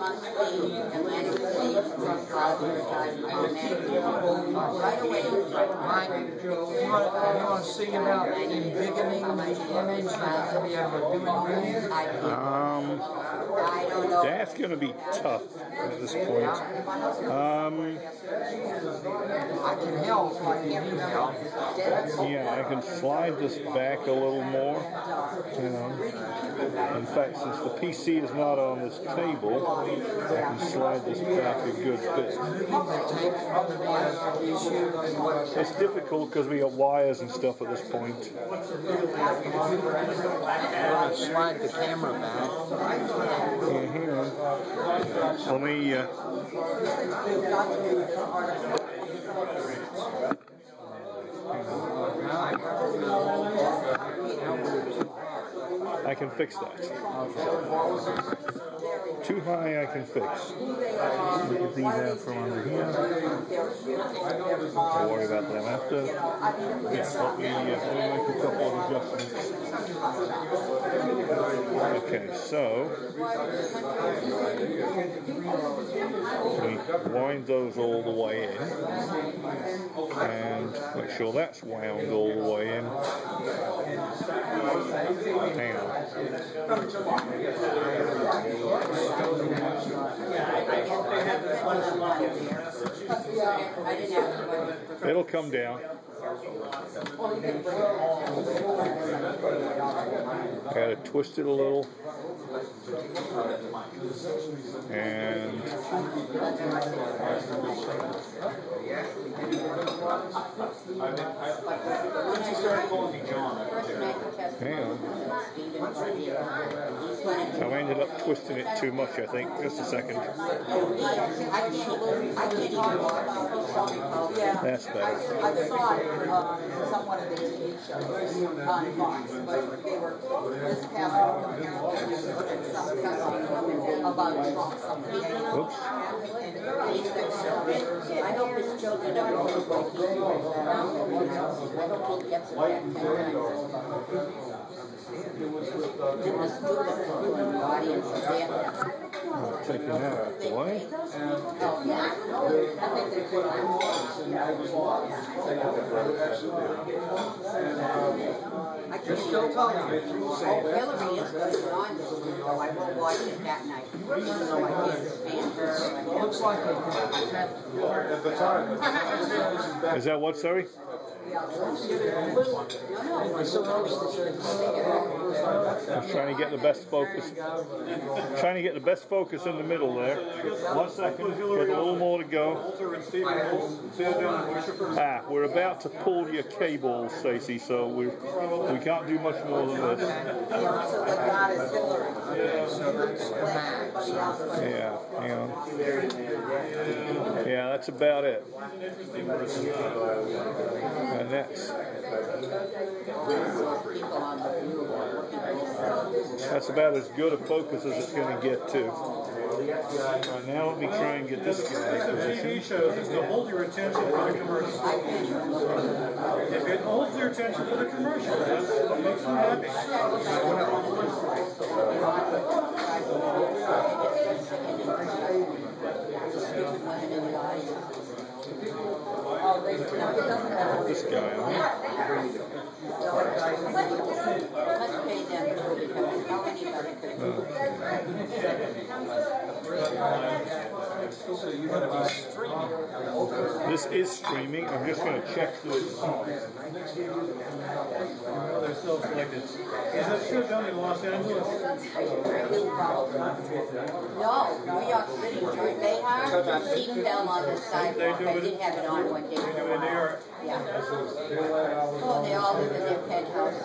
monthly Atlantic State truck driver type right away. Mike, you want to see about embiggening the image to be able to do anything? I don't know. That's going to be tough at this point. I can help. I can use help. Yeah, I can slide this back a little more. In fact, since the PC is not on this table, I can slide this back a good bit. It's difficult because we got wires and stuff at this point. Slide the camera back. Let me. I can fix that. Too high, I can fix. Get these out from under here. Don't worry about them after. Yes, let me make a couple of adjustments. Okay, so we wind those all the way in, and make sure that's wound all the way in. Hang on. It'll come down. I gotta twist it a little. And hang on. I ended up twisting it too much, I think. Just a second. That's better. I saw it some one of the TV shows on Fox, but they were this past something about Trump. Oops. I hope his children are going to I hope he gets it back 10 times. Taking that out the way. You're still talking. Hillary is good on this, so I will watch it that night. Even though I can't stand her. Looks like Is that what, sorry? I'm trying to get the best focus. Trying to get the best focus in the middle there. 1 second. Got a little more to go. We're about to pull your cable, Stacy, so we can't do much more than this. Yeah, hang on. Yeah, that's about it. And that's about as good a focus as it's going to get to. Right, now let me try and get this guy in position. TV shows is to hold your attention for the commercial. If it holds your attention for the commercial, that's what makes you happy. This guy on. This is streaming. I'm just going to check through it. They're still selected. Is that show done in Los Angeles? No, New York City. They have seatbelt on the sidewalk. I did have it on one day. They do it in New York. Yeah. Oh, they all live in their penthouse.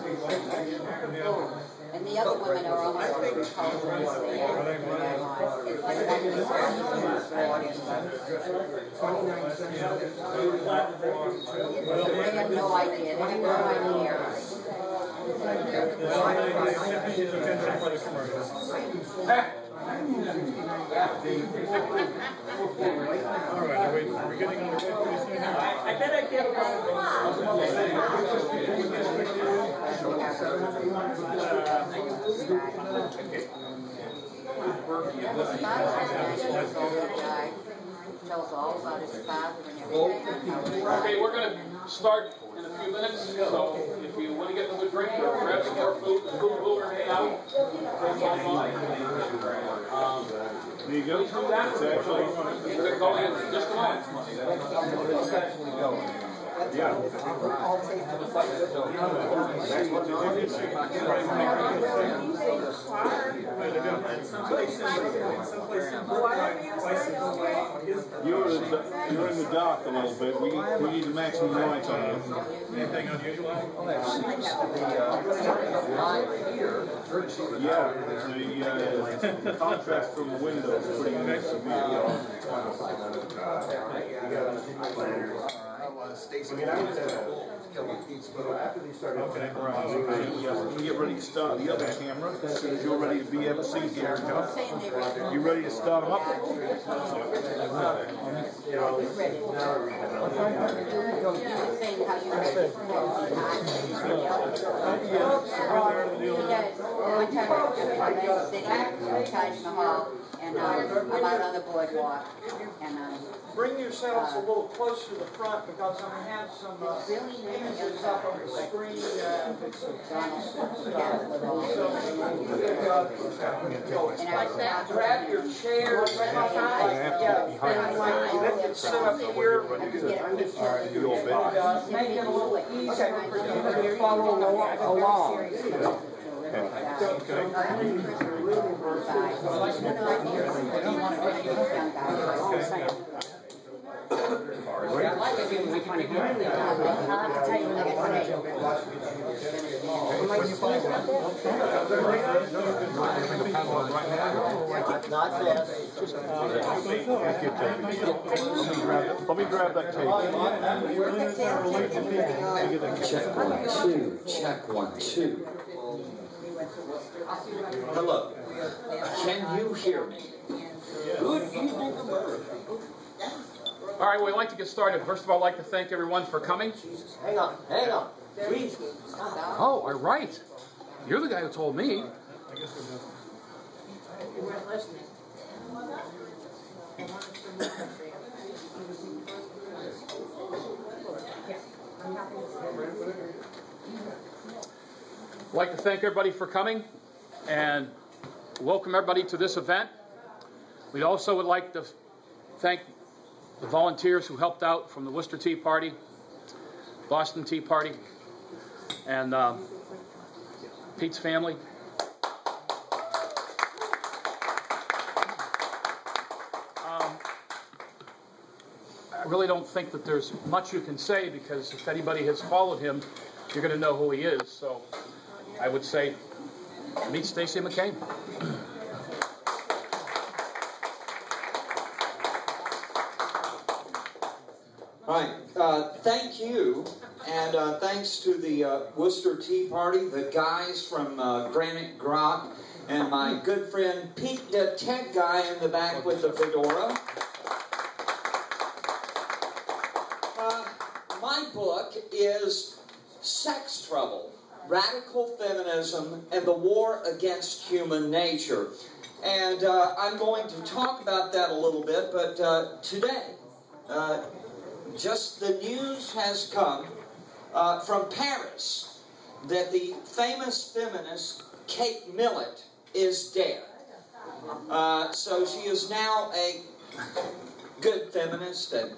And the other women are all on their houses. They have no idea. They have no idea. Alright, are we getting on the way pretty soon now? I bet I get Tells all about his father and everything. Okay, we're going to start in a few minutes, so if you want to get another drink or grab some more food, the food will remain out. There you go. Please do that. It's actually going in just a moment. It's actually going. Yeah. You're in the dark a little bit. We need the maximum light on you. Anything unusual? Yeah, the contrast from the window is pretty severe. Stacy. Get ready to start the other camera. As soon as you're ready to be able to see here, you ready to start them up? And I'm out on the boardwalk. And bring yourselves a little closer to the front because I'm going to have some images up on the screen. Grab your chair. Sit up here. Make it a little easier for you to follow along. Let me grab that tape. Check 1, 2. Check 1, 2. Hello. Can you hear me? Good evening, America. All right, we'd like to get started. First of all, I'd like to thank everyone for coming. Hang on. Please. Oh, all right. You're the guy who told me. you weren't listening. I'd like to thank everybody for coming and welcome everybody to this event. We also would like to thank the volunteers who helped out from the Worcester Tea Party, Boston Tea Party, and Pete's family. I really don't think that there's much you can say because if anybody has followed him, you're going to know who he is. So I would say, meet Stacy McCain. All right. Thank you, and thanks to the Worcester Tea Party, the guys from Granite Grot, and my good friend Pete, the tech guy in the back with the fedora. My book is Sex Trouble, Radical Feminism and the War Against Human Nature. And I'm going to talk about that a little bit, but today, just the news has come from Paris that the famous feminist Kate Millett is dead. So she is now a good feminist, and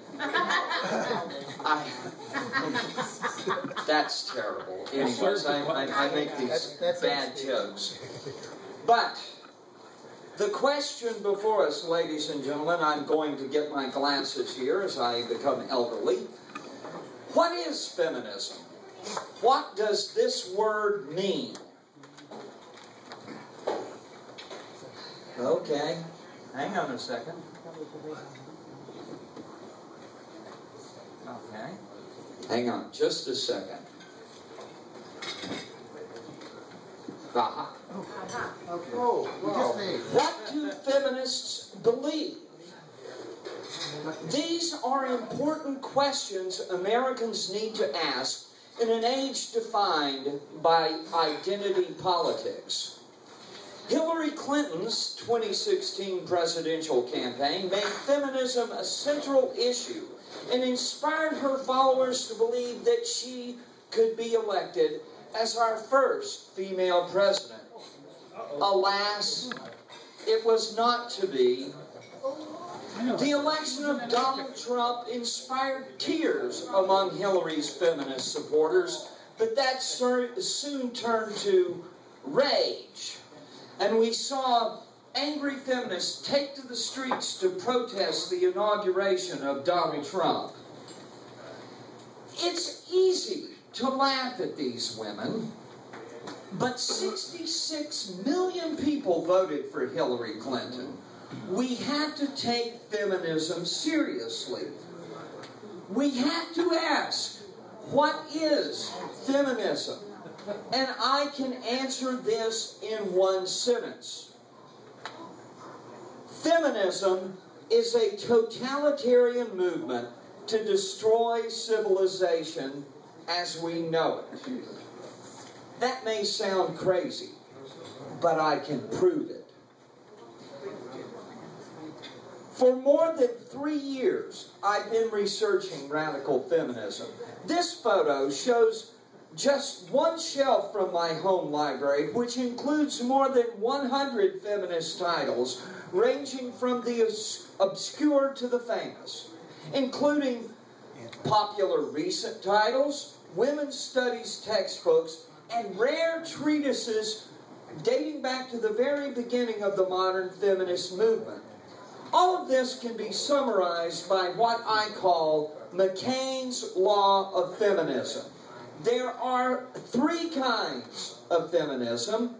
that's terrible. Anyways, I make these bad jokes. But the question before us, ladies and gentlemen, I'm going to get my glasses here as I become elderly. What is feminism? What does this word mean? Okay, hang on a second. Okay. Hang on just a second. Aha. What do feminists believe? These are important questions Americans need to ask in an age defined by identity politics. Hillary Clinton's 2016 presidential campaign made feminism a central issue and inspired her followers to believe that she could be elected as our first female president. Alas, it was not to be. The election of Donald Trump inspired tears among Hillary's feminist supporters, but that soon turned to rage. And we saw angry feminists take to the streets to protest the inauguration of Donald Trump. It's easy to laugh at these women, but 66 million people voted for Hillary Clinton. We have to take feminism seriously. We have to ask, what is feminism? And I can answer this in one sentence. Feminism is a totalitarian movement to destroy civilization as we know it. That may sound crazy, but I can prove it. For more than 3 years, I've been researching radical feminism. This photo shows just one shelf from my home library, which includes more than 100 feminist titles, ranging from the obscure to the famous, including popular recent titles, women's studies textbooks, and rare treatises dating back to the very beginning of the modern feminist movement. All of this can be summarized by what I call McCain's law of feminism. There are 3 kinds of feminism.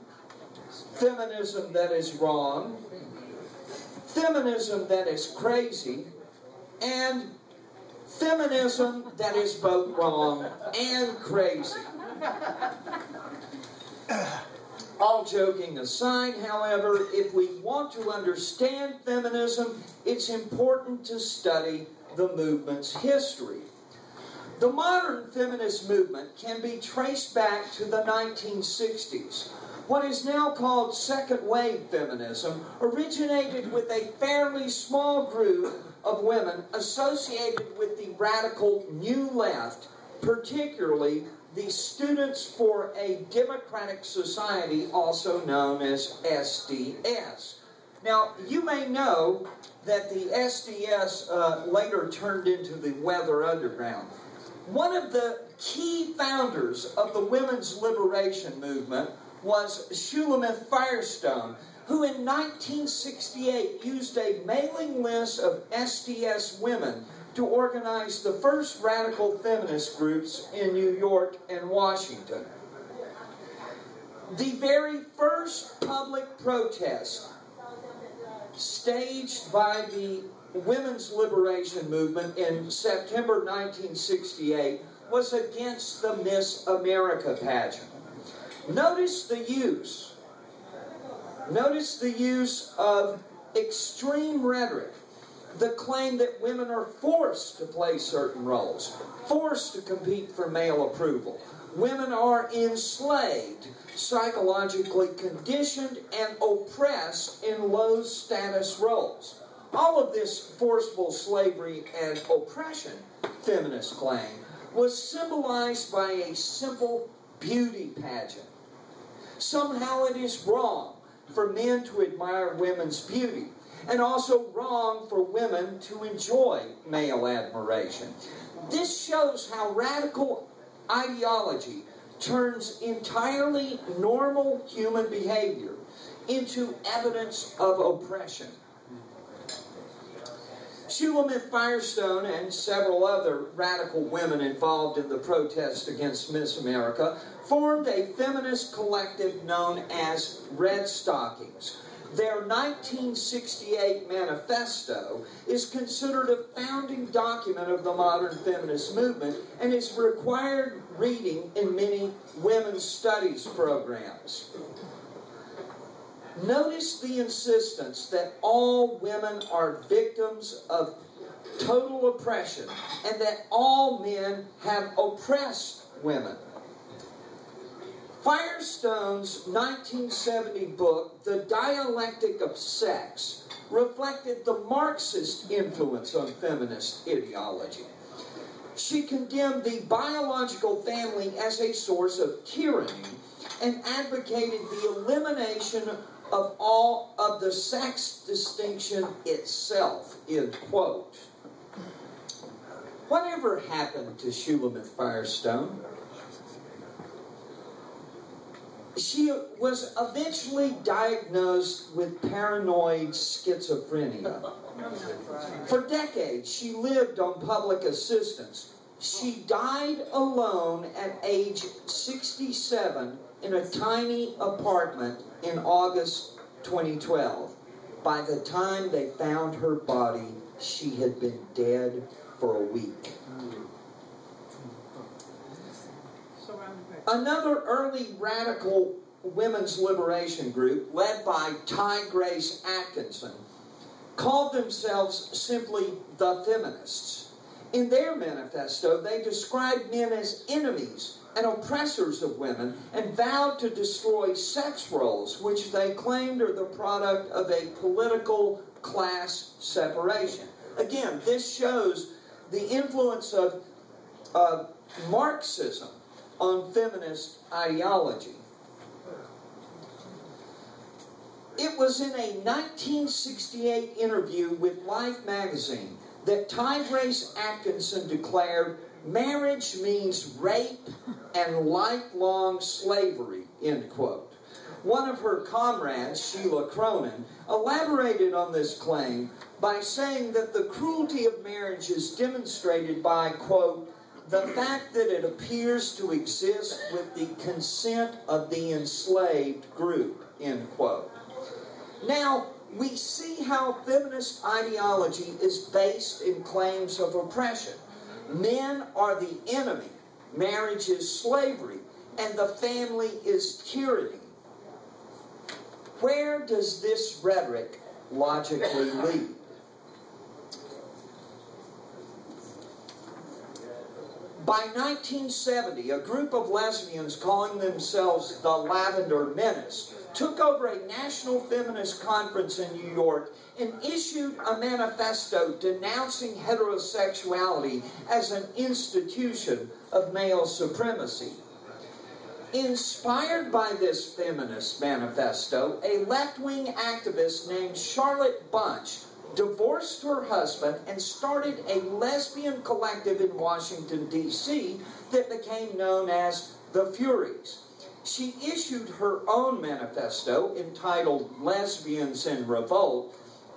Feminism that is wrong, feminism that is crazy, and feminism that is both wrong and crazy. All joking aside, however, if we want to understand feminism, it's important to study the movement's history. The modern feminist movement can be traced back to the 1960s. What is now called second wave feminism originated with a fairly small group of women associated with the radical New Left, particularly the Students for a Democratic Society, also known as SDS. Now, you may know that the SDS later turned into the Weather Underground. One of the key founders of the women's liberation movement was Shulamith Firestone, who in 1968 used a mailing list of SDS women to organize the first radical feminist groups in New York and Washington. The very first public protest staged by the women's liberation movement in September 1968 was against the Miss America pageant. Notice the use of extreme rhetoric, the claim that women are forced to play certain roles, forced to compete for male approval. Women are enslaved, psychologically conditioned, and oppressed in low status roles. All of this forceful slavery and oppression, feminists claim, was symbolized by a simple beauty pageant. Somehow it is wrong for men to admire women's beauty, and also wrong for women to enjoy male admiration. This shows how radical ideology turns entirely normal human behavior into evidence of oppression. Shulamith Firestone and several other radical women involved in the protest against Miss America formed a feminist collective known as Red Stockings. Their 1968 manifesto is considered a founding document of the modern feminist movement and is required reading in many women's studies programs. Notice the insistence that all women are victims of total oppression and that all men have oppressed women. Firestone's 1970 book, The Dialectic of Sex, reflected the Marxist influence on feminist ideology. She condemned the biological family as a source of tyranny and advocated the elimination of all of the sex distinction itself, end quote. Whatever happened to Shulamith Firestone? She was eventually diagnosed with paranoid schizophrenia. For decades, she lived on public assistance. She died alone at age 67 in a tiny apartment in August 2012. By the time they found her body, she had been dead for a week. Another early radical women's liberation group, led by Ty Grace Atkinson, called themselves simply the Feminists. In their manifesto, they described men as enemies and oppressors of women and vowed to destroy sex roles, which they claimed are the product of a political class separation. Again, this shows the influence of Marxism on feminist ideology. It was in a 1968 interview with Life magazine that Ty Grace Atkinson declared, "Marriage means rape and lifelong slavery," end quote. One of her comrades, Sheila Cronin, elaborated on this claim by saying that the cruelty of marriage is demonstrated by, quote, "the fact that it appears to exist with the consent of the enslaved group," end quote. Now, we see how feminist ideology is based in claims of oppression. Men are the enemy, marriage is slavery, and the family is tyranny. Where does this rhetoric logically lead? By 1970, a group of lesbians calling themselves the Lavender Menace took over a national feminist conference in New York and issued a manifesto denouncing heterosexuality as an institution of male supremacy. Inspired by this feminist manifesto, a left-wing activist named Charlotte Bunch divorced her husband and started a lesbian collective in Washington, D.C. that became known as the Furies. She issued her own manifesto entitled Lesbians in Revolt,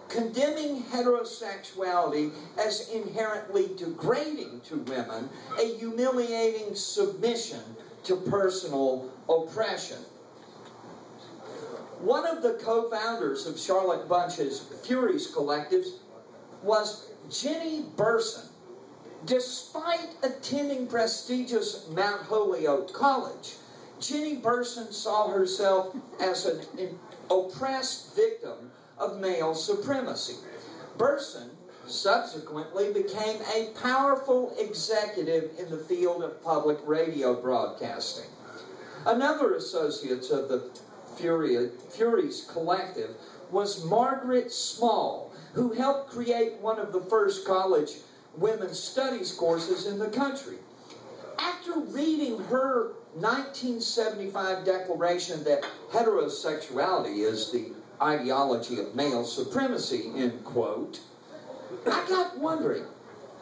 condemning heterosexuality as inherently degrading to women, a humiliating submission to personal oppression. One of the co-founders of Charlotte Bunch's Furies collectives was Jenny Burson. Despite attending prestigious Mount Holyoke College, Jenny Burson saw herself as an oppressed victim of male supremacy. Burson subsequently became a powerful executive in the field of public radio broadcasting. Another associate of the Furies collective was Margaret Small, who helped create one of the first college women's studies courses in the country. After reading her 1975 declaration that heterosexuality is the ideology of male supremacy, end quote, I got wondering,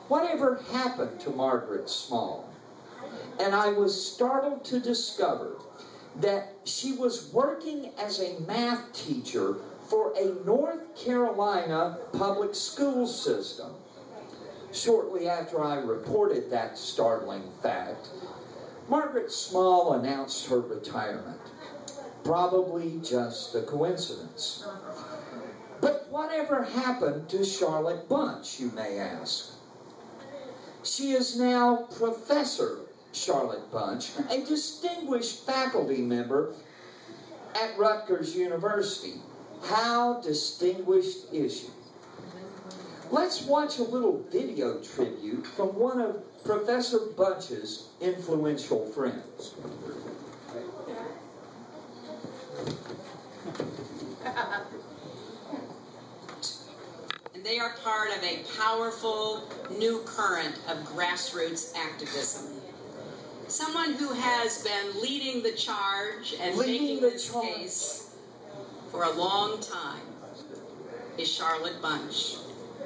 whatever happened to Margaret Small? And I was startled to discover that she was working as a math teacher for a North Carolina public school system. Shortly after I reported that startling fact, Margaret Small announced her retirement. Probably just a coincidence. But whatever happened to Charlotte Bunch, you may ask? She is now Professor Charlotte Bunch, a distinguished faculty member at Rutgers University. How distinguished is she? Let's watch a little video tribute from one of Professor Bunch's influential friends. And they are part of a powerful new current of grassroots activism. Someone who has been leading the charge and making this case for a long time is Charlotte Bunch.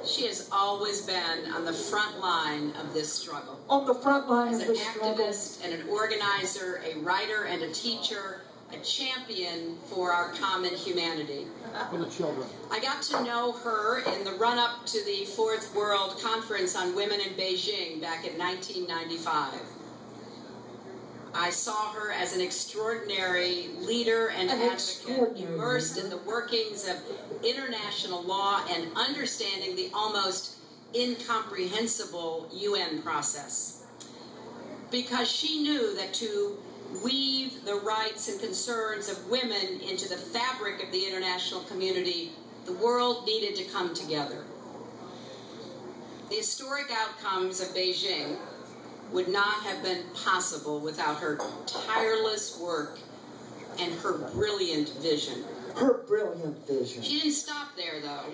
She has always been on the front line of this struggle. On the front line of this struggle. As an activist and an organizer, a writer and a teacher, a champion for our common humanity. For the children. I got to know her in the run-up to the Fourth World Conference on Women in Beijing back in 1995. I saw her as an extraordinary leader and advocate, immersed in the workings of international law and understanding the almost incomprehensible UN process. Because she knew that to weave the rights and concerns of women into the fabric of the international community, the world needed to come together. The historic outcomes of Beijing would not have been possible without her tireless work and her brilliant vision. Her brilliant vision. She didn't stop there, though.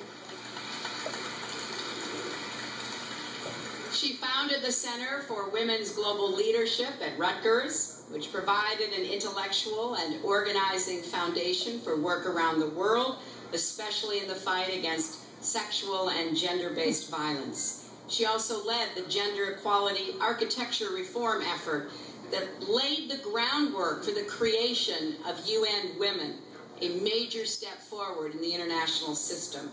She founded the Center for Women's Global Leadership at Rutgers, which provided an intellectual and organizing foundation for work around the world, especially in the fight against sexual and gender-based violence. She also led the gender equality architecture reform effort that laid the groundwork for the creation of UN Women, a major step forward in the international system.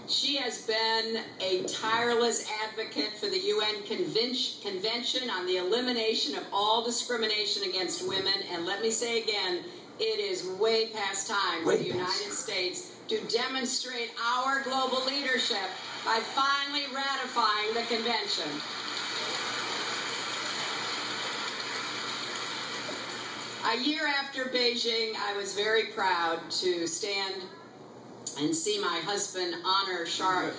She has been a tireless advocate for the UN Convention on the Elimination of All Discrimination Against Women, and let me say again, it is way past time for the United States to demonstrate our global leadership by finally ratifying the convention. A year after Beijing, I was very proud to stand and see my husband honor Charlotte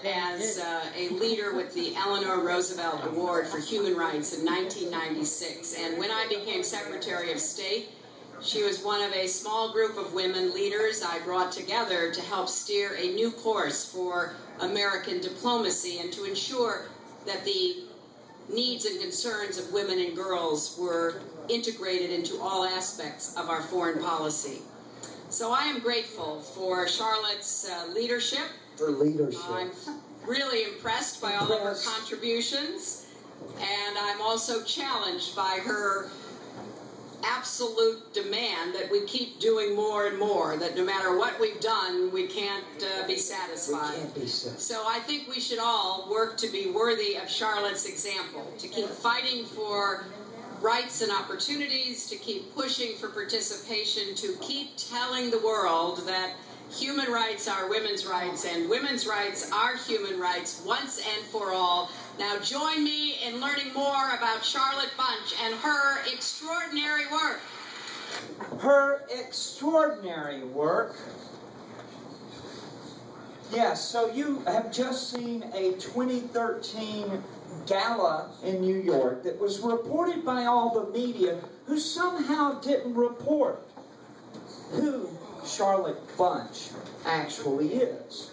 as a leader with the Eleanor Roosevelt Award for Human Rights in 1996. And when I became Secretary of State, she was one of a small group of women leaders I brought together to help steer a new course for American diplomacy and to ensure that the needs and concerns of women and girls were integrated into all aspects of our foreign policy. So I am grateful for Charlotte's leadership. For leadership. I'm really impressed by all of her contributions, and I'm also challenged by her absolute demand that we keep doing more and more, that no matter what we've done, we can't be satisfied. We can't be satisfied. So I think we should all work to be worthy of Charlotte's example, to keep fighting for rights and opportunities, to keep pushing for participation, to keep telling the world that human rights are women's rights and women's rights are human rights once and for all. Now join me in learning more about Charlotte Bunch and her extraordinary work. Her extraordinary work. Yes, so you have just seen a 2013 gala in New York that was reported by all the media who somehow didn't report who Charlotte Bunch actually is.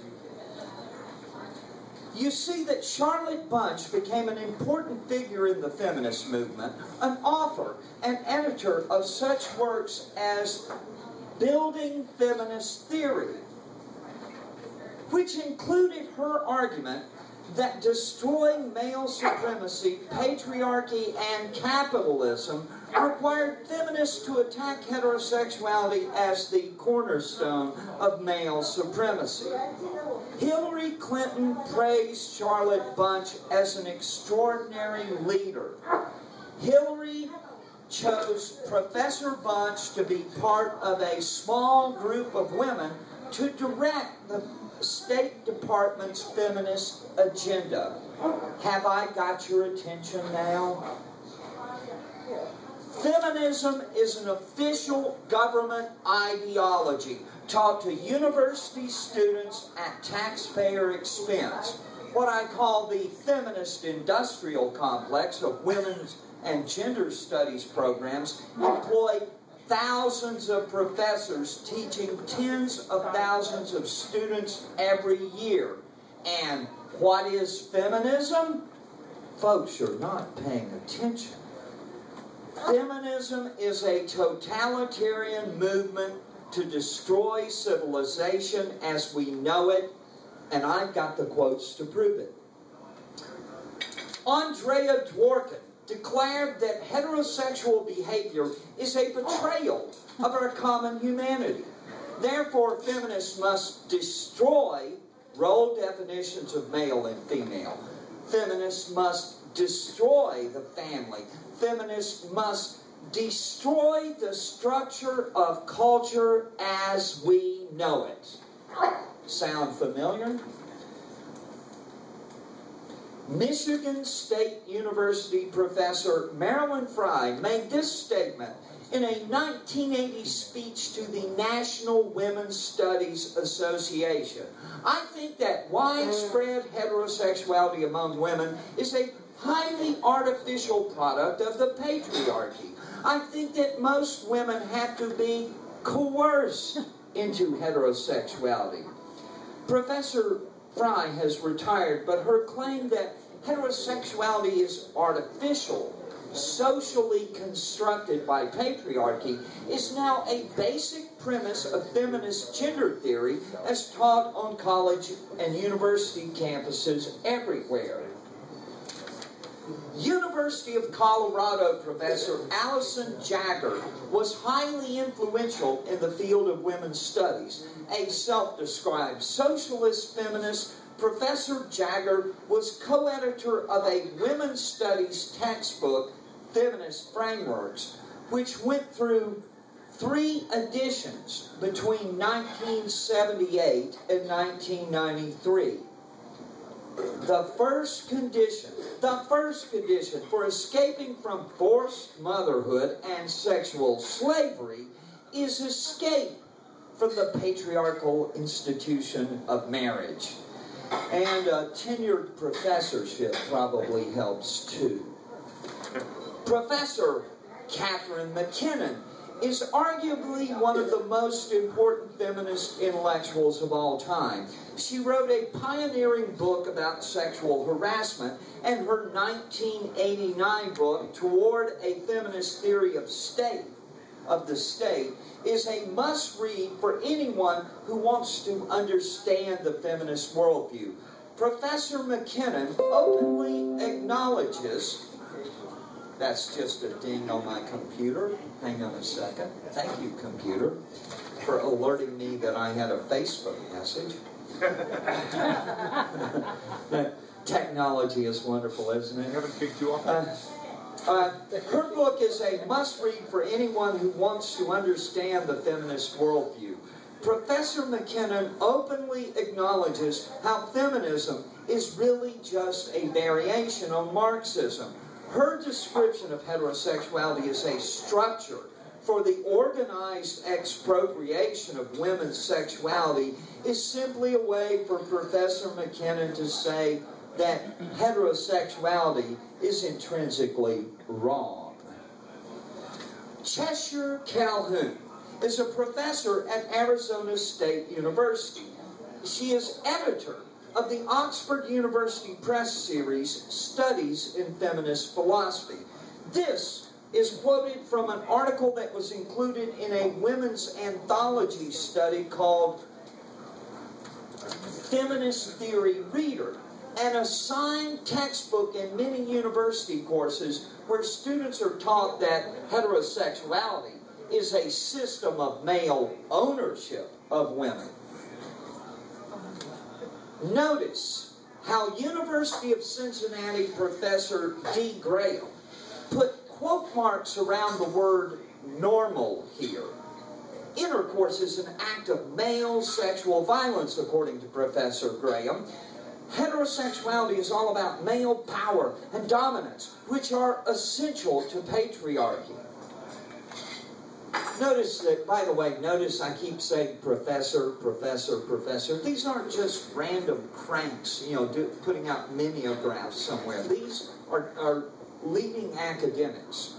You see that Charlotte Bunch became an important figure in the feminist movement, an author and editor of such works as Building Feminist Theory, which included her argument that destroying male supremacy, patriarchy, and capitalism required feminists to attack heterosexuality as the cornerstone of male supremacy. Hillary Clinton praised Charlotte Bunch as an extraordinary leader. Hillary chose Professor Bunch to be part of a small group of women to direct the State Department's feminist agenda. Have I got your attention now? Feminism is an official government ideology taught to university students at taxpayer expense. What I call the feminist industrial complex of women's and gender studies programs employ thousands of professors teaching tens of thousands of students every year. And what is feminism? Folks, you're not paying attention. Feminism is a totalitarian movement to destroy civilization as we know it, and I've got the quotes to prove it. Andrea Dworkin declared that heterosexual behavior is a betrayal of our common humanity. Therefore, feminists must destroy role definitions of male and female. Feminists must destroy the family. Feminists must destroy the structure of culture as we know it. Sound familiar? Michigan State University professor Marilyn Frye made this statement in a 1980 speech to the National Women's Studies Association. I think that widespread heterosexuality among women is a highly artificial product of the patriarchy. I think that most women have to be coerced into heterosexuality. Professor Frye has retired, but her claim that heterosexuality is artificial, socially constructed by patriarchy, is now a basic premise of feminist gender theory as taught on college and university campuses everywhere. University of Colorado professor Allison Jagger was highly influential in the field of women's studies. A self-described socialist feminist, Professor Jagger was co-editor of a women's studies textbook, Feminist Frameworks, which went through 3 editions between 1978 and 1993. The first condition for escaping from forced motherhood and sexual slavery is escape from the patriarchal institution of marriage. And tenured professorship probably helps too. Professor Catherine McKinnon is arguably one of the most important feminist intellectuals of all time. She wrote a pioneering book about sexual harassment, and her 1989 book, Toward a Feminist Theory of the State, is a must-read for anyone who wants to understand the feminist worldview. Professor McKinnon openly acknowledges... That's just a ding on my computer. Hang on a second. Thank you, computer, for alerting me that I had a Facebook message. Technology is wonderful, isn't it? I haven't kicked you off. Her book is a must-read for anyone who wants to understand the feminist worldview. Professor McKinnon openly acknowledges how feminism is really just a variation on Marxism. Her description of heterosexuality as a structure for the organized expropriation of women's sexuality is simply a way for Professor McKinnon to say that heterosexuality is intrinsically wrong. Cheshire Calhoun is a professor at Arizona State University. She is editor of the Oxford University Press series, Studies in Feminist Philosophy. This is quoted from an article that was included in a women's anthology study called Feminist Theory Reader, an assigned textbook in many university courses where students are taught that heterosexuality is a system of male ownership of women. Notice how University of Cincinnati professor D. Graham put quote marks around the word normal here. Intercourse is an act of male sexual violence, according to Professor Graham. Heterosexuality is all about male power and dominance, which are essential to patriarchy. Notice that, by the way, notice I keep saying professor, professor, professor. These aren't just random cranks, putting out mimeographs somewhere. These are leading academics.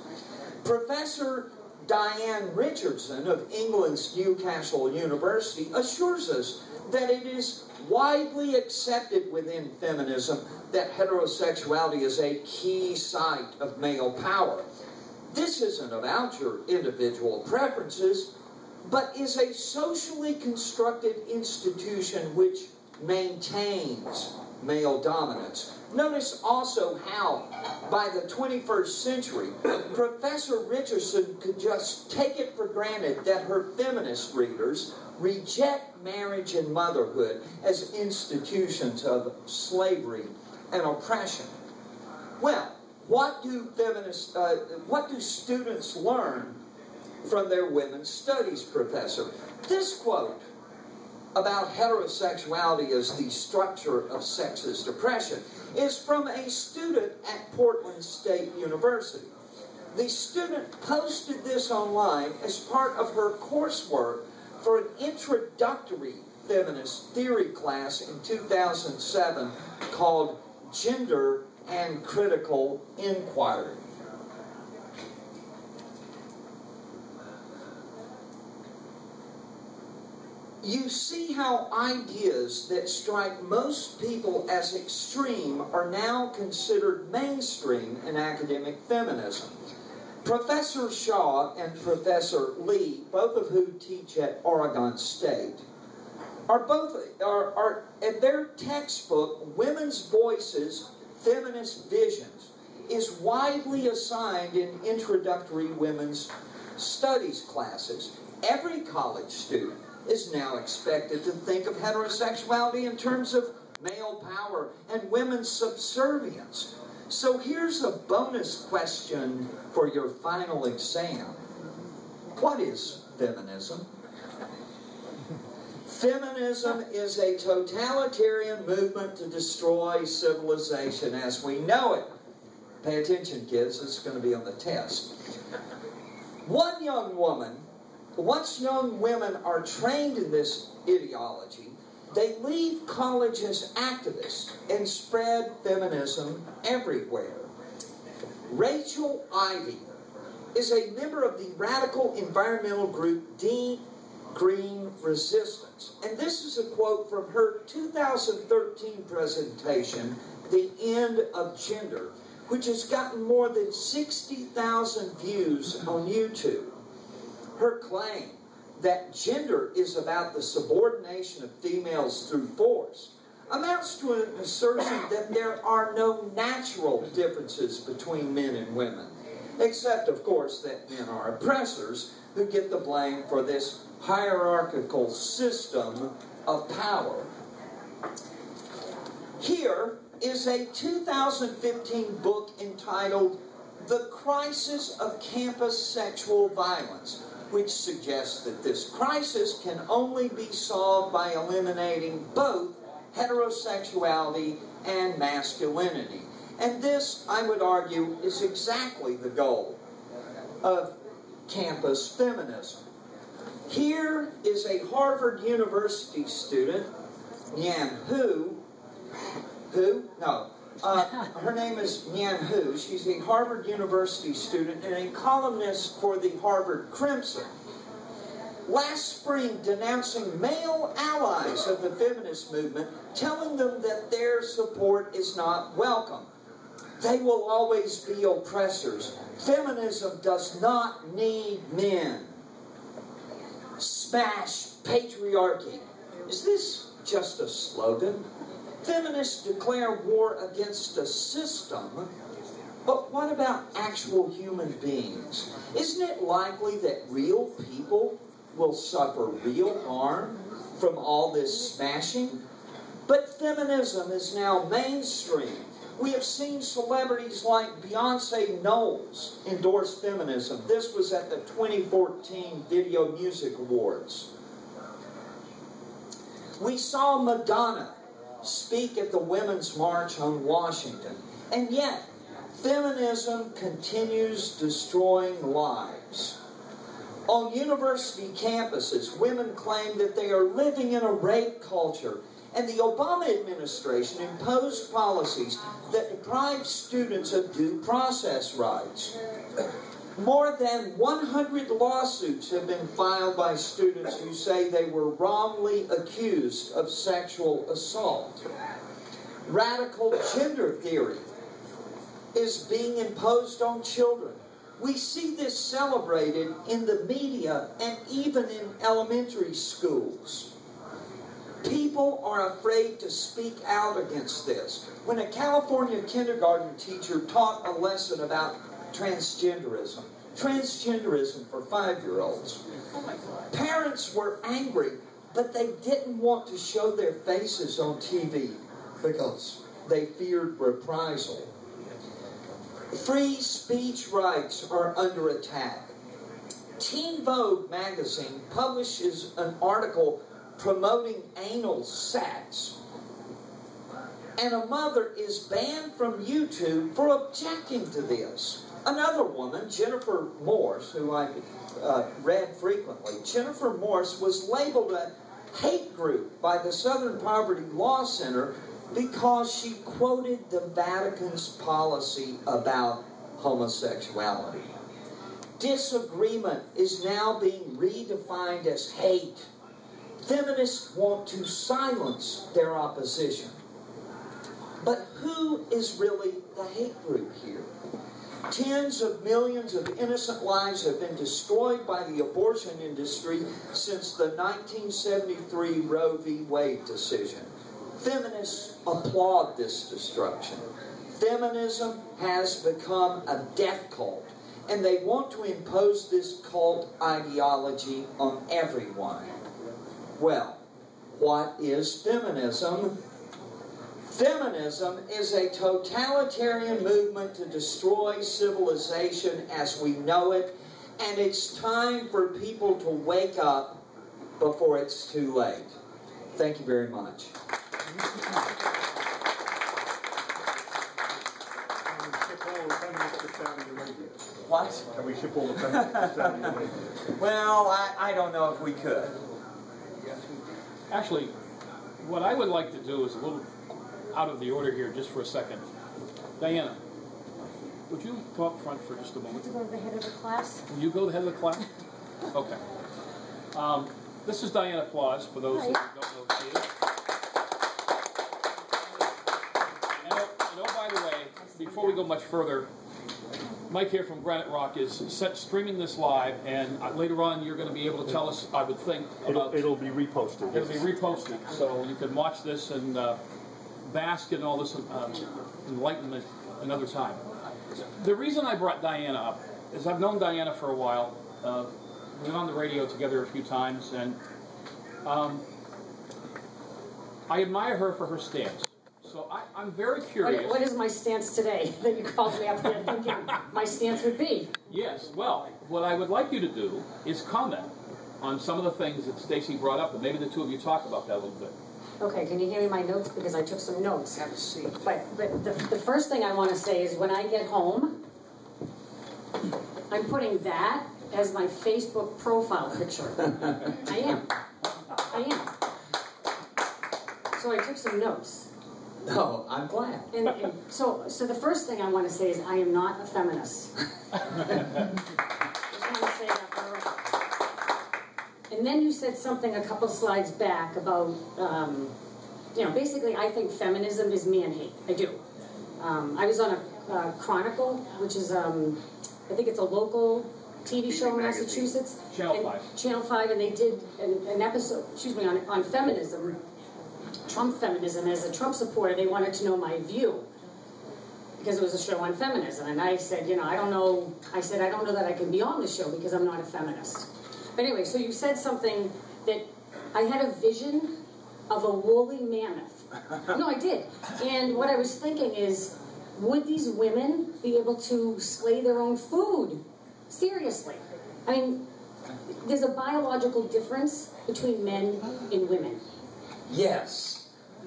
Professor Diane Richardson of England's Newcastle University assures us that it is widely accepted within feminism that heterosexuality is a key site of male power. This isn't about your individual preferences, but is a socially constructed institution which maintains male dominance. Notice also how, by the 21st century, Professor Richardson could just take it for granted that her feminist readers reject marriage and motherhood as institutions of slavery and oppression. Well, what do students learn from their women's studies professor? This quote about heterosexuality as the structure of sexist oppression is from a student at Portland State University. The student posted this online as part of her coursework for an introductory feminist theory class in 2007 called Gender and Critical Inquiry. You see how ideas that strike most people as extreme are now considered mainstream in academic feminism. Professor Shaw and Professor Lee, both of whom teach at Oregon State, are in their textbook, Women's Voices, Feminist Visions, is widely assigned in introductory women's studies classes. Every college student is now expected to think of heterosexuality in terms of male power and women's subservience. So here's a bonus question for your final exam. What is feminism? Feminism is a totalitarian movement to destroy civilization as we know it. Pay attention, kids. It's going to be on the test. Once young women are trained in this ideology, they leave college as activists and spread feminism everywhere. Rachel Ivey is a member of the radical environmental group Deep Green Resistance. And this is a quote from her 2013 presentation, The End of Gender, which has gotten more than 60,000 views on YouTube. Her claim that gender is about the subordination of females through force amounts to an assertion that there are no natural differences between men and women, except, of course, that men are oppressors who get the blame for this hierarchical system of power. Here is a 2015 book entitled The Crisis of Campus Sexual Violence, which suggests that this crisis can only be solved by eliminating both heterosexuality and masculinity. And this, I would argue, is exactly the goal of campus feminism. Here is a Harvard University student, Nyan Hu. Her name is Nyan Hu. She's a Harvard University student and a columnist for the Harvard Crimson. Last spring, denouncing male allies of the feminist movement, telling them that their support is not welcome. They will always be oppressors. Feminism does not need men. Smash patriarchy. Is this just a slogan? Feminists declare war against a system, but what about actual human beings? Isn't it likely that real people will suffer real harm from all this smashing? But feminism is now mainstream. We have seen celebrities like Beyonce Knowles endorse feminism. This was at the 2014 Video Music Awards. We saw Madonna speak at the Women's March on Washington. And yet, feminism continues destroying lives. On university campuses, women claim that they are living in a rape culture, and the Obama administration imposed policies that deprive students of due process rights. More than 100 lawsuits have been filed by students who say they were wrongly accused of sexual assault. Radical gender theory is being imposed on children. We see this celebrated in the media and even in elementary schools. People are afraid to speak out against this. When a California kindergarten teacher taught a lesson about transgenderism for 5-year-olds, parents were angry, but they didn't want to show their faces on TV because they feared reprisal. Free speech rights are under attack. Teen Vogue magazine publishes an article promoting anal sex, and a mother is banned from YouTube for objecting to this. Another woman, Jennifer Morse, who I read frequently, Jennifer Morse was labeled a hate group by the Southern Poverty Law Center because she quoted the Vatican's policy about homosexuality. Disagreement is now being redefined as hate. Feminists want to silence their opposition. But who is really the hate group here? Tens of millions of innocent lives have been destroyed by the abortion industry since the 1973 Roe v. Wade decision. Feminists applaud this destruction. Feminism has become a death cult, and they want to impose this cult ideology on everyone. Well, what is feminism? Feminism is a totalitarian movement to destroy civilization as we know it, and it's time for people to wake up before it's too late. Thank you very much. What? Can we ship all the feminists to Saudi Arabia? Well, I don't know if we could. Actually, what I would like to do is a little out of the order here just for a second. Diana, would you go up front for just a moment? To go to the head of the class? Will you go to the head of the class? Okay. This is Diana Claus, for those who don't know who she is. And oh, by the way, before we go much further, Mike here from Granite Rock is streaming this live, and later on you're going to be able to tell us, I would think, about... It'll be reposted. It'll be reposted, so you can watch this and bask in all this enlightenment another time. The reason I brought Diana up is I've known Diana for a while. We've been on the radio together a few times, and I admire her for her stance. So I'm very curious. What is my stance today that you called me up here thinking my stance would be? Yes, well, what I would like you to do is comment on some of the things that Stacy brought up, and maybe the two of you talk about that a little bit. Okay, can you give me my notes? Because I took some notes. Have a seat. But the first thing I want to say is when I get home, I'm putting that as my Facebook profile picture. I am. So I took some notes. No, I'm glad. And so the first thing I want to say is I am not a feminist. Just want to say that first. And then you said something a couple slides back about, basically I think feminism is man-hate. I do. I was on a Chronicle, which is, I think it's a local TV show in Massachusetts. Channel 5. Channel 5, and they did an episode, on feminism. Trump feminism. As a Trump supporter, they wanted to know my view because it was a show on feminism, and I said, I don't know. I said I don't know that I can be on the show because I'm not a feminist. But anyway, so you said something that I had a vision of a woolly mammoth. No, I did. And what I was thinking is, would these women be able to slay their own food? Seriously. I mean, there's a biological difference between men and women. Yes.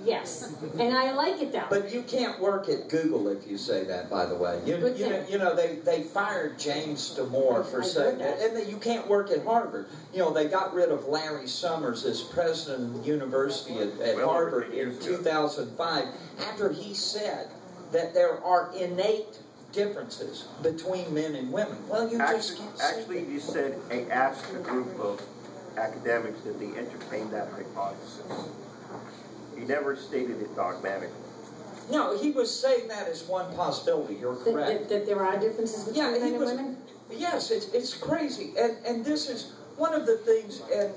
Yes, and I like it that way. But you can't work at Google if you say that, by the way. They fired James Damore for saying that. And you can't work at Harvard. They got rid of Larry Summers as president of the university at Harvard in 2005 after he said that there are innate differences between men and women. Well, you just can't say Actually, that. you said I asked a group of academics if they entertained that hypothesis. He never stated it dogmatically. No, he was saying that as one possibility. You're correct. That there are differences between men and women? Yes, it's crazy. And this is one of the things, and,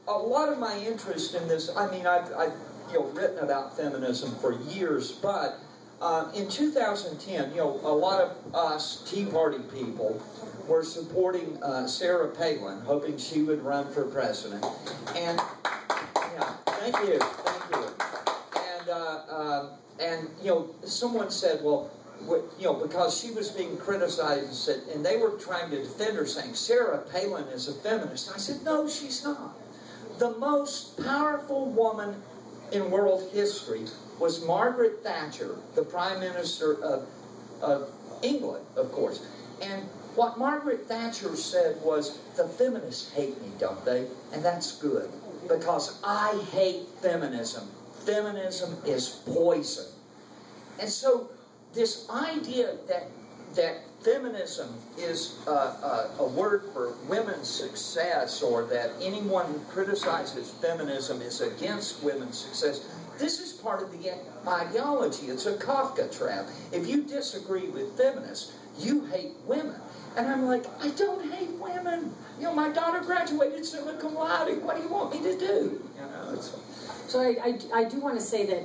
a lot of my interest in this, I mean, I've written about feminism for years, but in 2010, a lot of us Tea Party people were supporting Sarah Palin, hoping she would run for president. And, thank you. And someone said, well, because she was being criticized, and they were trying to defend her, saying, Sarah Palin is a feminist. I said, no, she's not. The most powerful woman in world history was Margaret Thatcher, the Prime Minister of England, of course. And what Margaret Thatcher said was, the feminists hate me, don't they? And that's good, because I hate feminism. Feminism is poison. And so this idea that feminism is a word for women's success, or that anyone who criticizes feminism is against women's success, this is part of the ideology. It's a Kafka trap. If you disagree with feminists, you hate women. And I'm like, I don't hate women. My daughter graduated summa cum laude. What do you want me to do? So I do want to say that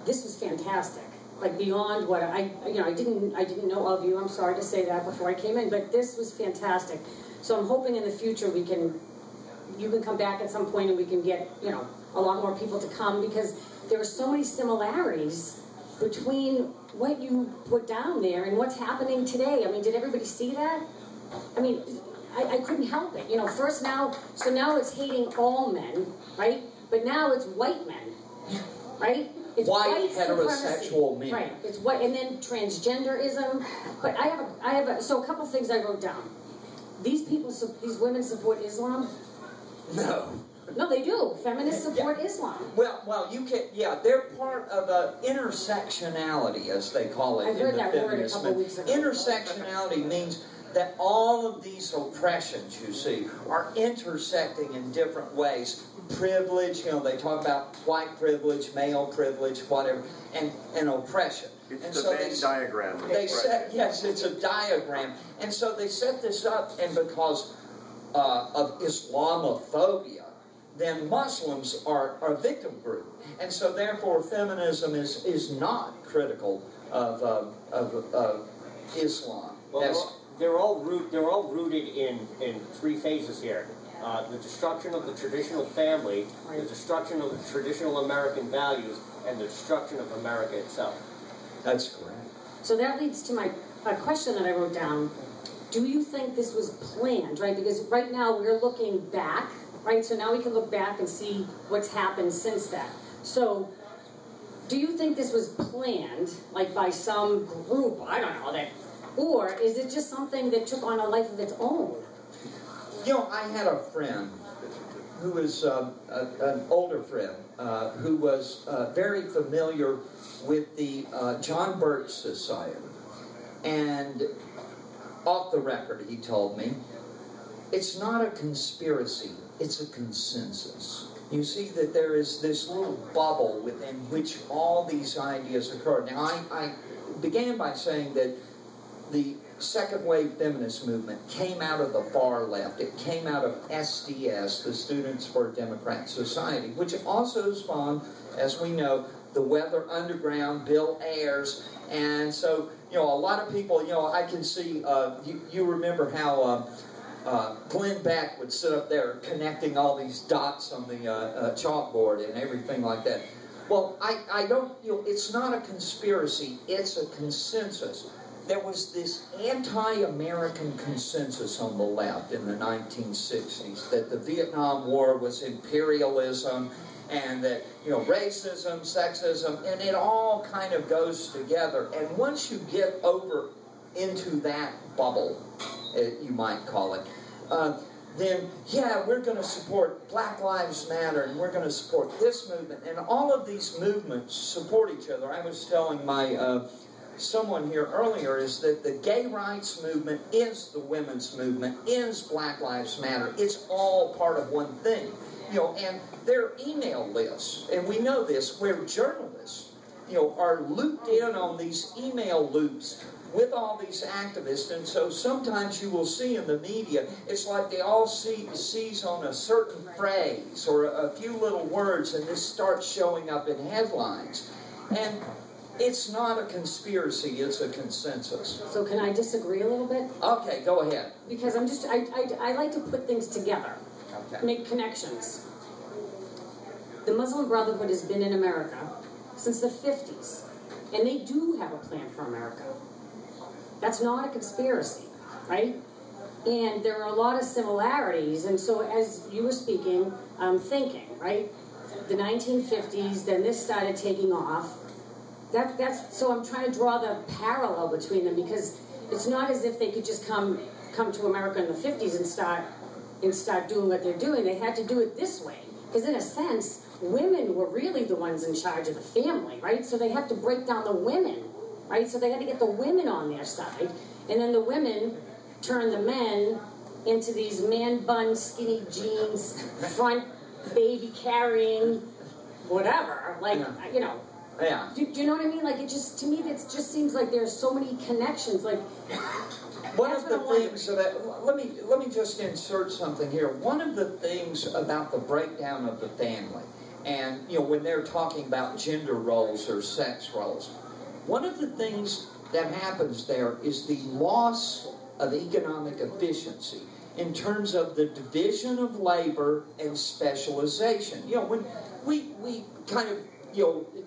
this was fantastic. Like beyond what I didn't know of you. I'm sorry to say that before I came in, but this was fantastic. So I'm hoping in the future you can come back at some point and we can get a lot more people to come, because there are so many similarities between what you put down there and what's happening today. I mean, did everybody see that? I mean, I couldn't help it. First now it's hating all men, right? But now it's white men, right? It's white heterosexual men. Right. It's white, and then transgenderism. But I have a couple things I wrote down. These women support Islam? No. No, they do. Feminists support Islam. Well, you can. Yeah, they're part of intersectionality, as they call it. I heard that word a couple weeks ago. Intersectionality means that all of these oppressions you see are intersecting in different ways. Privilege, they talk about white privilege, male privilege, whatever, and oppression. It's the Venn diagram. Yes, it's a diagram. And so they set this up, and because of Islamophobia, then Muslims are a victim group. And so therefore feminism is not critical of Islam. Well, they're all rooted in three phases here. The destruction of the traditional family, the destruction of the traditional American values, and the destruction of America itself. That's correct. So that leads to a question that I wrote down. Do you think this was planned, right? Because right now we're looking back, right? So now we can look back and see what's happened since that. So do you think this was planned, like by some group, I don't know, or is it just something that took on a life of its own? I had a friend who was an older friend who was very familiar with the John Birch Society. And off the record, he told me, it's not a conspiracy, it's a consensus. You see that there is this little bubble within which all these ideas occur. Now, I began by saying that the second wave feminist movement came out of the far left. It came out of SDS, the Students for a Democratic Society, which also spawned, as we know, the Weather Underground, Bill Ayers. And so, a lot of people, I can see, you remember how Glenn Beck would sit up there connecting all these dots on the chalkboard and everything like that. Well, I don't, it's not a conspiracy, it's a consensus. There was this anti-American consensus on the left in the 1960s that the Vietnam War was imperialism, and that, racism, sexism, and it all kind of goes together. And once you get over into that bubble, you might call it, then, we're going to support Black Lives Matter, and we're going to support this movement. And all of these movements support each other. I was telling my someone here earlier, is that the gay rights movement is the women's movement, is Black Lives Matter. It's all part of one thing. And there are email lists, and we know this, where journalists, are looped in on these email loops with all these activists. And so sometimes you will see in the media, it's like they all seize on a certain phrase or a few little words, and this starts showing up in headlines. And it's not a conspiracy, it's a consensus. So can I disagree a little bit? Okay, go ahead. Because I like to put things together, okay. Make connections. The Muslim Brotherhood has been in America since the 50s, and they do have a plan for America. That's not a conspiracy, right? And there are a lot of similarities, and so as you were speaking, I'm thinking, right? The 1950s, then this started taking off. So I'm trying to draw the parallel between them, because it's not as if they could just come to America in the 50s and start doing what they're doing. They had to do it this way, because in a sense, women were really the ones in charge of the family, right? So they had to break down the women, right? So they had to get the women on their side, and then the women turned the men into these man bun, skinny jeans, front baby carrying, whatever, like, Yeah. Do you know what I mean? Like, it just, to me, it just seems like there's so many connections. Like, one of the things that, let me just insert something here. One of the things about the breakdown of the family, and when they're talking about gender roles or sex roles, one of the things that happens there is the loss of economic efficiency in terms of the division of labor and specialization. When we kind of,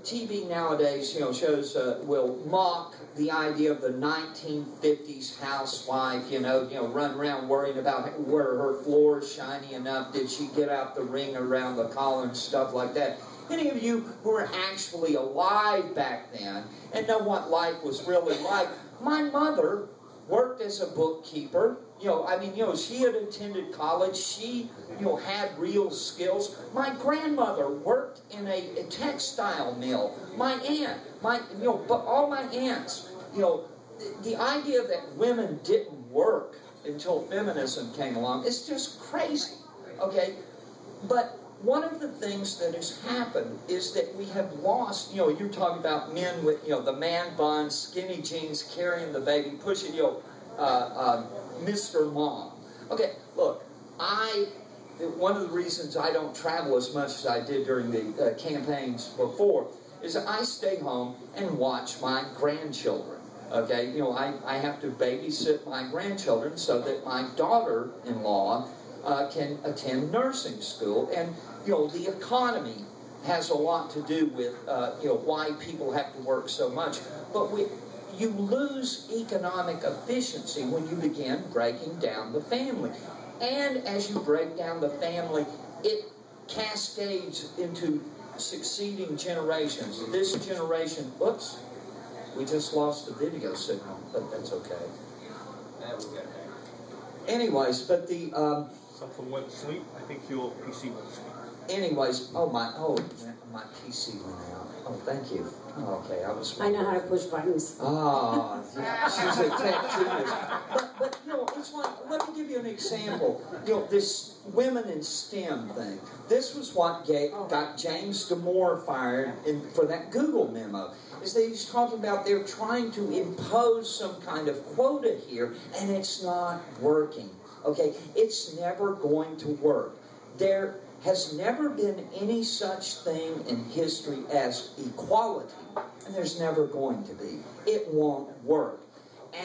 TV nowadays, shows will mock the idea of the 1950s housewife, run around worrying about were her floors shiny enough, did she get out the ring around the collar and stuff like that. Any of you who were actually alive back then and know what life was really like, my mother worked as a bookkeeper. She had attended college. She, had real skills. My grandmother worked in a textile mill. My aunt, all my aunts, the idea that women didn't work until feminism came along is just crazy, okay? But one of the things that has happened is that we have lost, you're talking about men with, the man bun, skinny jeans, carrying the baby, pushing, Mr. Mom. Okay, look, one of the reasons I don't travel as much as I did during the campaigns before is that I stay home and watch my grandchildren. Okay, I have to babysit my grandchildren so that my daughter-in-law can attend nursing school. And, the economy has a lot to do with, why people have to work so much. But you lose economic efficiency when you begin breaking down the family. And as you break down the family, it cascades into succeeding generations. This generation, oops, we just lost the video signal, but that's okay. Anyways, but the... Something went to sleep. I think your PC went to sleep. Anyways, my PC went out. Oh, thank you. Oh, okay, I know how to push buttons. Oh, yeah, she's a tech genius. But it's like, let me give you an example. This women in STEM thing. This was what got James Damore fired for that Google memo. Is that he's talking about they're trying to impose some kind of quota here, and it's not working. Okay, it's never going to work. There has never been any such thing in history as equality, and there's never going to be. It won't work.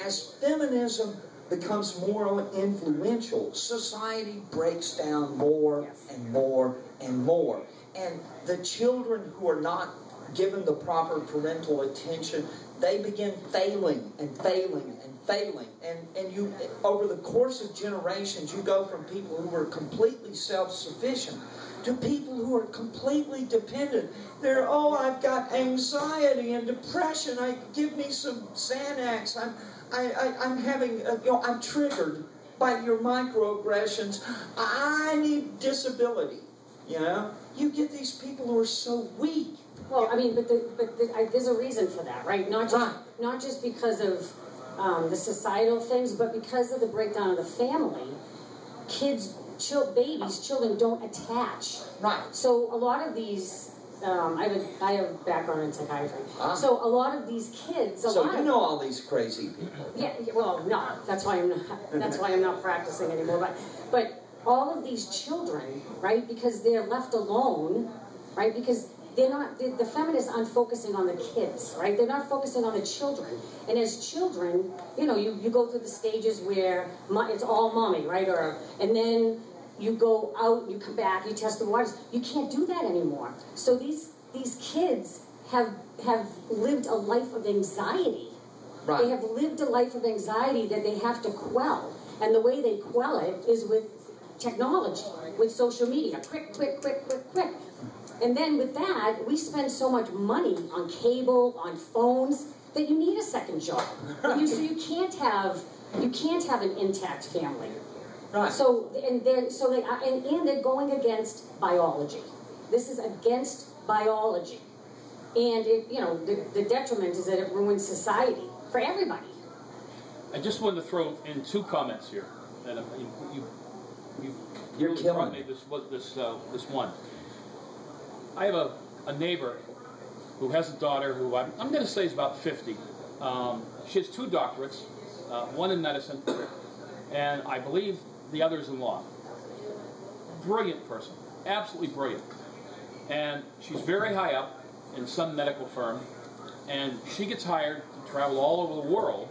As feminism becomes more influential, society breaks down more and more and more. And the children who are not given the proper parental attention, they begin failing and failing and failing. And you, over the course of generations, you go from people who are completely self-sufficient to people who are completely dependent. They're, I've got anxiety and depression. Give me some Xanax. I'm having, I'm triggered by your microaggressions. I need disability. You know, you get these people who are so weak. Well, I mean, but there's a reason for that, right? Not just because of the societal things, but because of the breakdown of the family. Children don't attach. Right. So a lot of these, I have a background in psychiatry. So a lot of these kids. So you know all these crazy people. Yeah. Well, no. That's why I'm not practicing anymore. But all of these children, right? Because they're left alone, right? Because they're not. The feminists aren't focusing on the kids, right? They're not focusing on the children. And as children, you go through the stages where it's all mommy, right? And then you go out, you come back, you test the waters. You can't do that anymore. So these kids have lived a life of anxiety. Right. They have lived a life of anxiety that they have to quell. And the way they quell it is with technology, with social media. Quick. And then with that, we spend so much money on cable, on phones, that you need a second job. So you can't have an intact family. Right. So they're going against biology. This is against biology, and the detriment is that it ruins society for everybody. I just wanted to throw in two comments here. And You're killing me. This one. I have a neighbor who has a daughter who I'm going to say is about 50. She has 2 doctorates, one in medicine, and I believe the other is in law. Brilliant person, absolutely brilliant. And she's very high up in some medical firm, and she gets hired to travel all over the world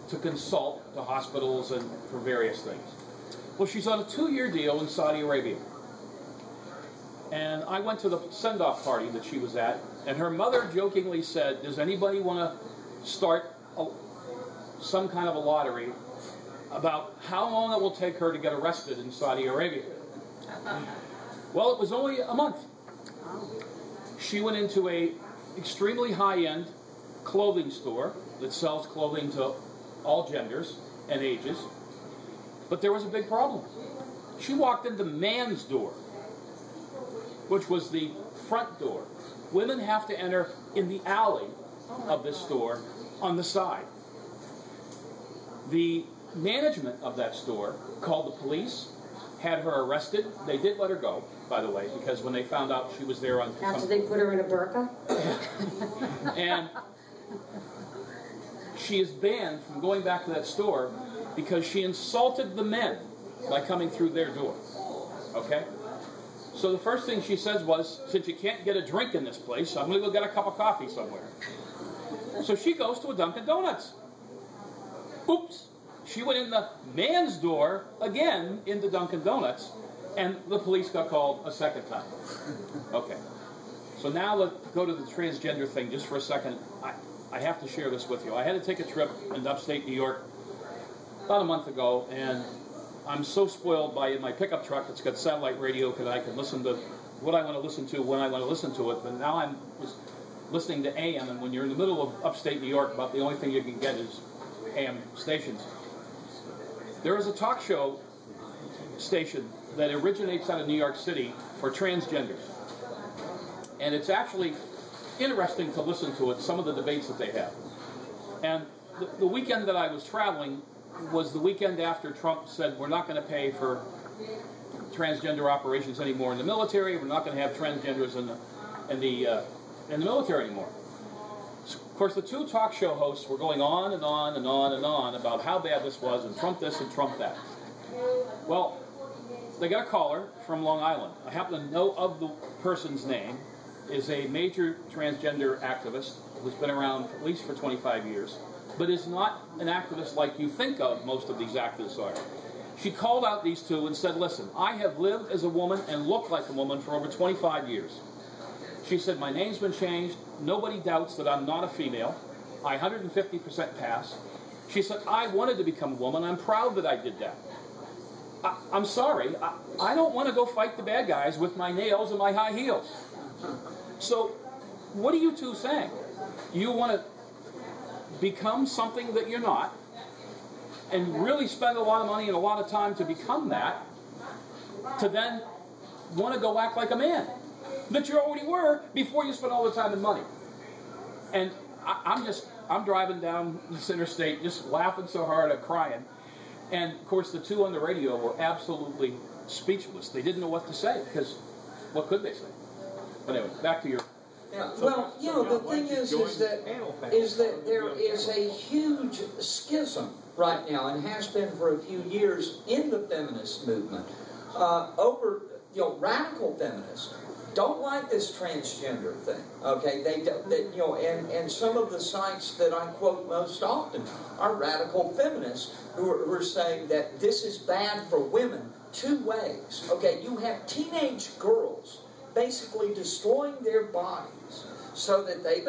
to consult to hospitals and for various things. Well, she's on a 2-year deal in Saudi Arabia. And I went to the send-off party that she was at, and her mother jokingly said, does anybody want to start some kind of a lottery about how long it will take her to get arrested in Saudi Arabia? Well, it was only a month. She went into a extremely high-end clothing store that sells clothing to all genders and ages. But there was a big problem. She walked into man's door, which was the front door. Women have to enter in the alley of this store on the side. The management of that store called the police, had her arrested. They did let her go, by the way, because when they found out she was there on... After they put her in a burqa? And she is banned from going back to that store because she insulted the men by coming through their door. Okay? So the first thing she says was, since you can't get a drink in this place, I'm going to go get a cup of coffee somewhere. So she goes to a Dunkin' Donuts. Oops. She went in the man's door again into Dunkin' Donuts, and the police got called a second time. Okay. So now let's go to the transgender thing just for a second. I have to share this with you. I had to take a trip in upstate New York about a month ago, and I'm so spoiled by my pickup truck that's got satellite radio because I can listen to what I want to listen to when I want to listen to it. But now I'm listening to AM, and when you're in the middle of upstate New York, about the only thing you can get is AM stations. There is a talk show station that originates out of New York City for transgenders. And it's actually interesting to listen to it, some of the debates that they have. And the weekend that I was traveling was the weekend after Trump said we're not going to pay for transgender operations anymore in the military. We're not going to have transgenders in the military anymore. Of course, the 2 talk show hosts were going on and on and on and on about how bad this was and Trump this and Trump that. Well, they got a caller from Long Island. I happen to know of the person's name. Is a major transgender activist who's been around at least for 25 years, but is not an activist like you think of most of these activists are. She called out these 2 and said, listen, I have lived as a woman and looked like a woman for over 25 years. She said, my name's been changed. Nobody doubts that I'm not a female. I 150% pass. She said, I wanted to become a woman. I'm proud that I did that. I'm sorry. I don't want to go fight the bad guys with my nails and my high heels. So, what are you 2 saying? You want to become something that you're not, and really spend a lot of money and a lot of time to become that, to then want to go act like a man that you already were before you spent all the time and money. And I'm driving down this interstate just laughing so hard I'm crying. And of course the two on the radio were absolutely speechless. They didn't know what to say because what could they say? But anyway, back to your... Yeah, well, you know, the thing is that there is a huge schism right now, and has been for a few years in the feminist movement. Over, you know, radical feminists don't like this transgender thing. Okay, they you know, and some of the sites that I quote most often are radical feminists who are saying that this is bad for women two ways. Okay, you have teenage girls basically destroying their bodies so that they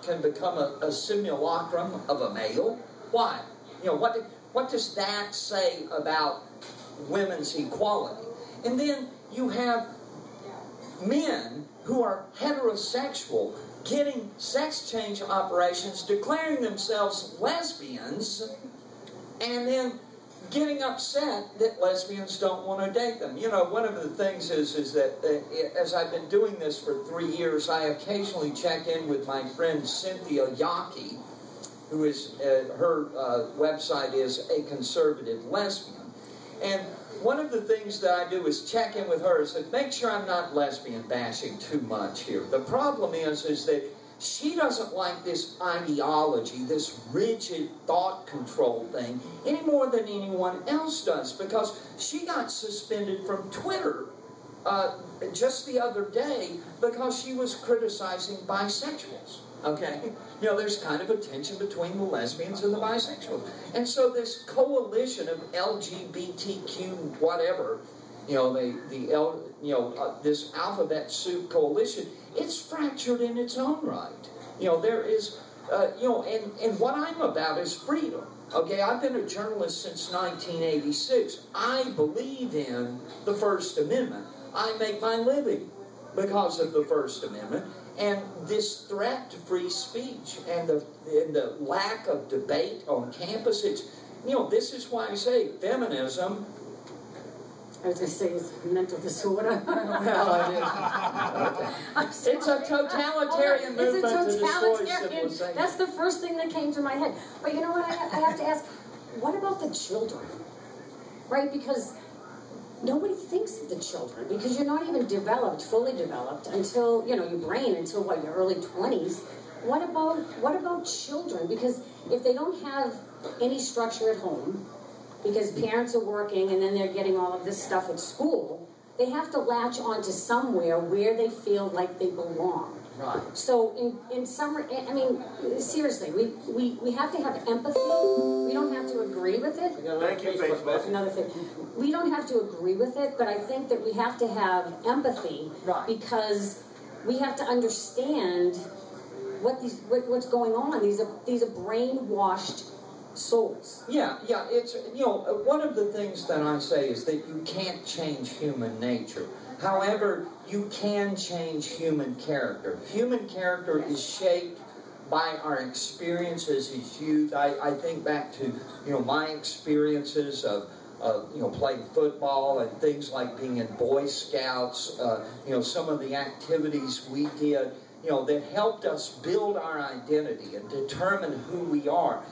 can become a simulacrum of a male. Why? You know, what does that say about women's equality? And then you have men who are heterosexual getting sex change operations, declaring themselves lesbians, and then getting upset that lesbians don't want to date them. You know, one of the things is that as I've been doing this for 3 years, I occasionally check in with my friend Cynthia Yockey, who is, her website is A Conservative Lesbian. And one of the things that I do is check in with her is that make sure I'm not lesbian bashing too much here. The problem is that she doesn't like this ideology, this rigid thought control thing, any more than anyone else does, because she got suspended from Twitter just the other day because she was criticizing bisexuals. Okay? You know, there's kind of a tension between the lesbians and the bisexuals. And so this coalition of LGBTQ whatever, you know, this alphabet soup coalition, it's fractured in its own right. You know, there is, you know, and what I'm about is freedom. Okay, I've been a journalist since 1986. I believe in the First Amendment. I make my living because of the First Amendment. And this threat to free speech and the lack of debate on campus, it's, you know, this is why I say feminism. I was going to say it's mental disorder. It's a totalitarian movement to destroy civilization. That's the first thing that came to my head. But you know what? I have to ask, what about the children? Right? Because nobody thinks of the children, because you're not even developed, fully developed, until, you know, your brain, until what, your early 20s. What about children? Because if they don't have any structure at home, because parents are working and then they're getting all of this stuff at school, they have to latch onto somewhere where they feel like they belong. Right. So in some, I mean, seriously, we have to have empathy. We don't have to agree with it. Thank you, Facebook. Another thing. We don't have to agree with it, but I think that we have to have empathy, right, because we have to understand what's going on. These are brainwashed souls. Yeah, it's, you know, one of the things that I say is that you can't change human nature. However, you can change human character. Human character is shaped by our experiences as youth. I think back to, you know, my experiences of you know, playing football and things like being in Boy Scouts, you know, some of the activities we did, you know, that helped us build our identity and determine who we are.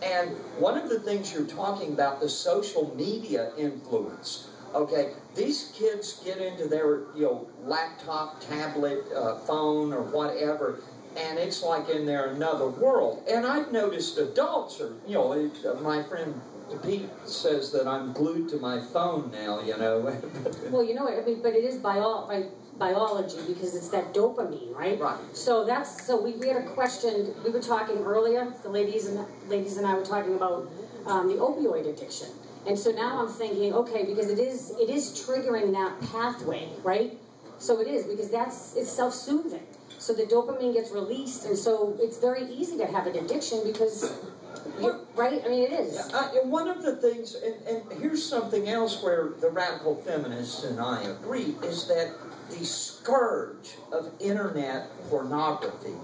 And one of the things you're talking about, the social media influence, okay, these kids get into their, you know, laptop, tablet, phone, or whatever, and it's like in their another world. And I've noticed adults are, you know, my friend Pete says that I'm glued to my phone now, you know. Well, you know, I mean, but it is biology, because it's that dopamine, right? Right. So we had a question. We were talking earlier. The ladies and I were talking about the opioid addiction, and so now I'm thinking, okay, because it is triggering that pathway, right? So it is, because it's self-soothing. So the dopamine gets released, and so it's very easy to have an addiction because. Right? I mean, it is. One of the things, and here's something else where the radical feminists and I agree, is that the scourge of internet pornography,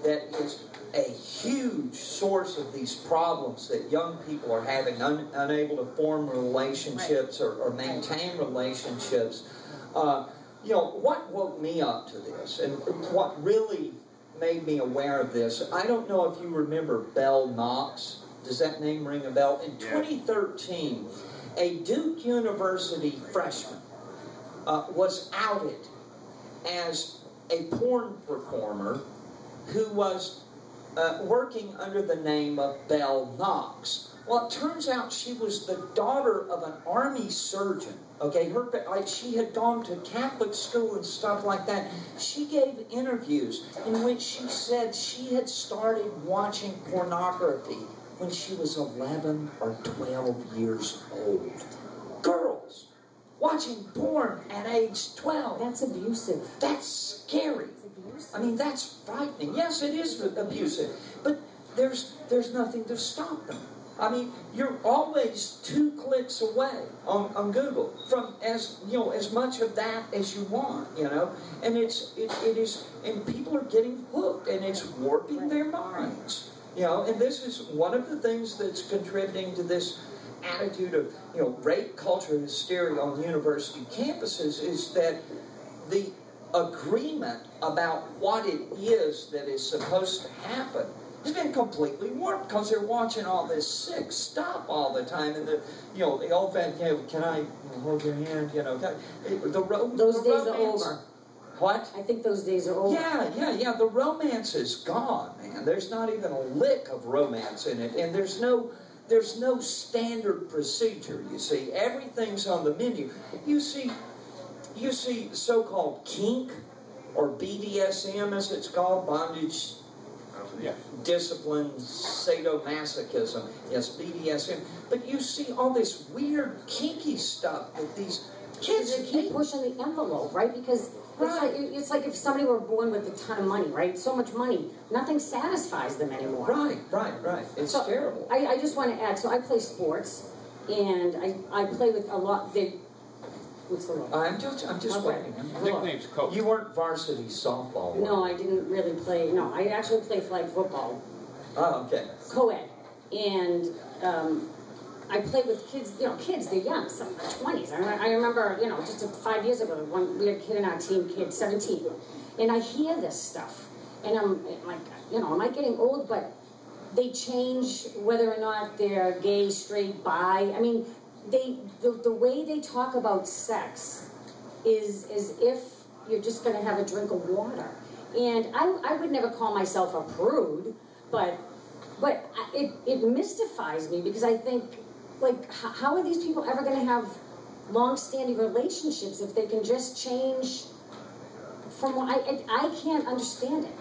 that is a huge source of these problems that young people are having, unable to form relationships or maintain relationships. you know, what woke me up to this, and what really made me aware of this, I don't know if you remember Belle Knox. Does that name ring a bell? In 2013, a Duke University freshman was outed as a porn performer who was working under the name of Belle Knox. Well, it turns out she was the daughter of an army surgeon. Okay, she had gone to Catholic school and stuff like that. She gave interviews in which she said she had started watching pornography when she was 11 or 12 years old. Girls watching porn at age 12. That's abusive. That's scary. It's abusive. I mean, that's frightening. Yes, it is abusive, but there's nothing to stop them. I mean, you're always 2 clicks away on Google from as much of that as you want, and it is, and people are getting hooked, and it's warping their minds, and this is one of the things that's contributing to this attitude of rape culture hysteria on university campuses, is that the agreement about what it is that is supposed to happen has been completely warped because they're watching all this sick stuff all the time, and the old fan, can I hold your hand? Those days are over. What? I think those days are over. Yeah. The romance is gone, man. There's not even a lick of romance in it, and there's no standard procedure. You see, everything's on the menu. You see so-called kink, or BDSM as it's called, bondage. Discipline, sadomasochism, yes, BDSM. But you see all this weird, kinky stuff that these kids keep pushing the envelope, right? Because it's like if somebody were born with a ton of money, right? So much money, nothing satisfies them anymore. Right. It's terrible. I just want to add. So I play sports, and I play with a lot. What's the name? I'm just waiting. Nickname's Coach. You weren't varsity softball. No, I didn't really play. No, I actually play flag football. Oh, okay. Co-ed. And I played with kids, they're young, some 20s. I remember, just 5 years ago, we had a kid in our team, kid 17. And I hear this stuff. And I'm like, am I getting old? But they change whether or not they're gay, straight, bi. I mean, the way they talk about sex is as if you're just going to have a drink of water. And I would never call myself a prude, but it mystifies me, because I think, like, how are these people ever going to have long-standing relationships if they can just change from what I can't understand it.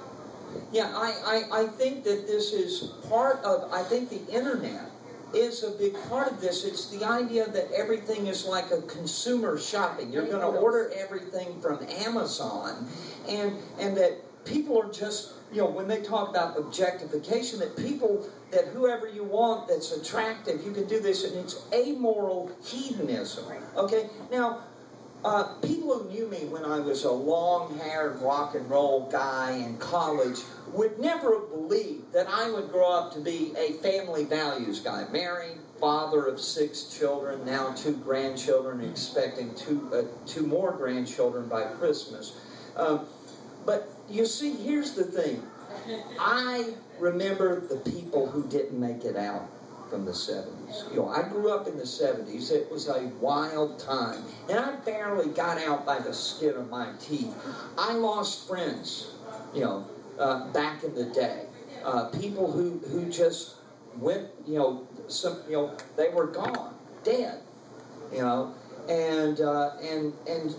Yeah, I think that this is part of, I think the internet is a big part of this. It's the idea that everything is like a consumer shopping. You're going to order everything from Amazon, and that people are just, when they talk about objectification, that people, that whoever you want that's attractive, you can do this, and it's amoral hedonism. Okay? Now, people who knew me when I was a long-haired rock and roll guy in college would never have believed that I would grow up to be a family values guy. Married, father of 6 children, now 2 grandchildren, expecting two more grandchildren by Christmas. But you see, here's the thing. I remember the people who didn't make it out from the 70s. I grew up in the 70s. It was a wild time. And I barely got out by the skin of my teeth. I lost friends, back in the day. People who just went, they were gone, dead, And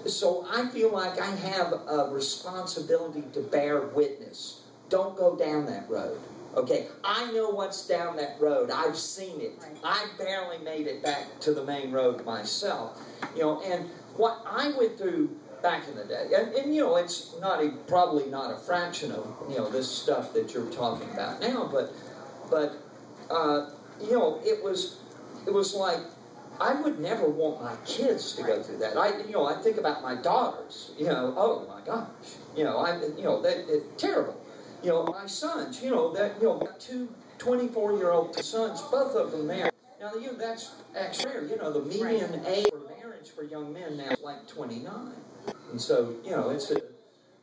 so I feel like I have a responsibility to bear witness. Don't go down that road. Okay, I know what's down that road. I've seen it. I barely made it back to the main road myself. And what I went through back in the day, and it's probably not a fraction of this stuff that you're talking about now, but it was like, I would never want my kids to go through that. I think about my daughters. Oh my gosh, it's terrible. My sons, got 2 24-year-old sons, both of them married. Now, that's actually rare. The median age for marriage marriage for young men now is like 29. And so, you know,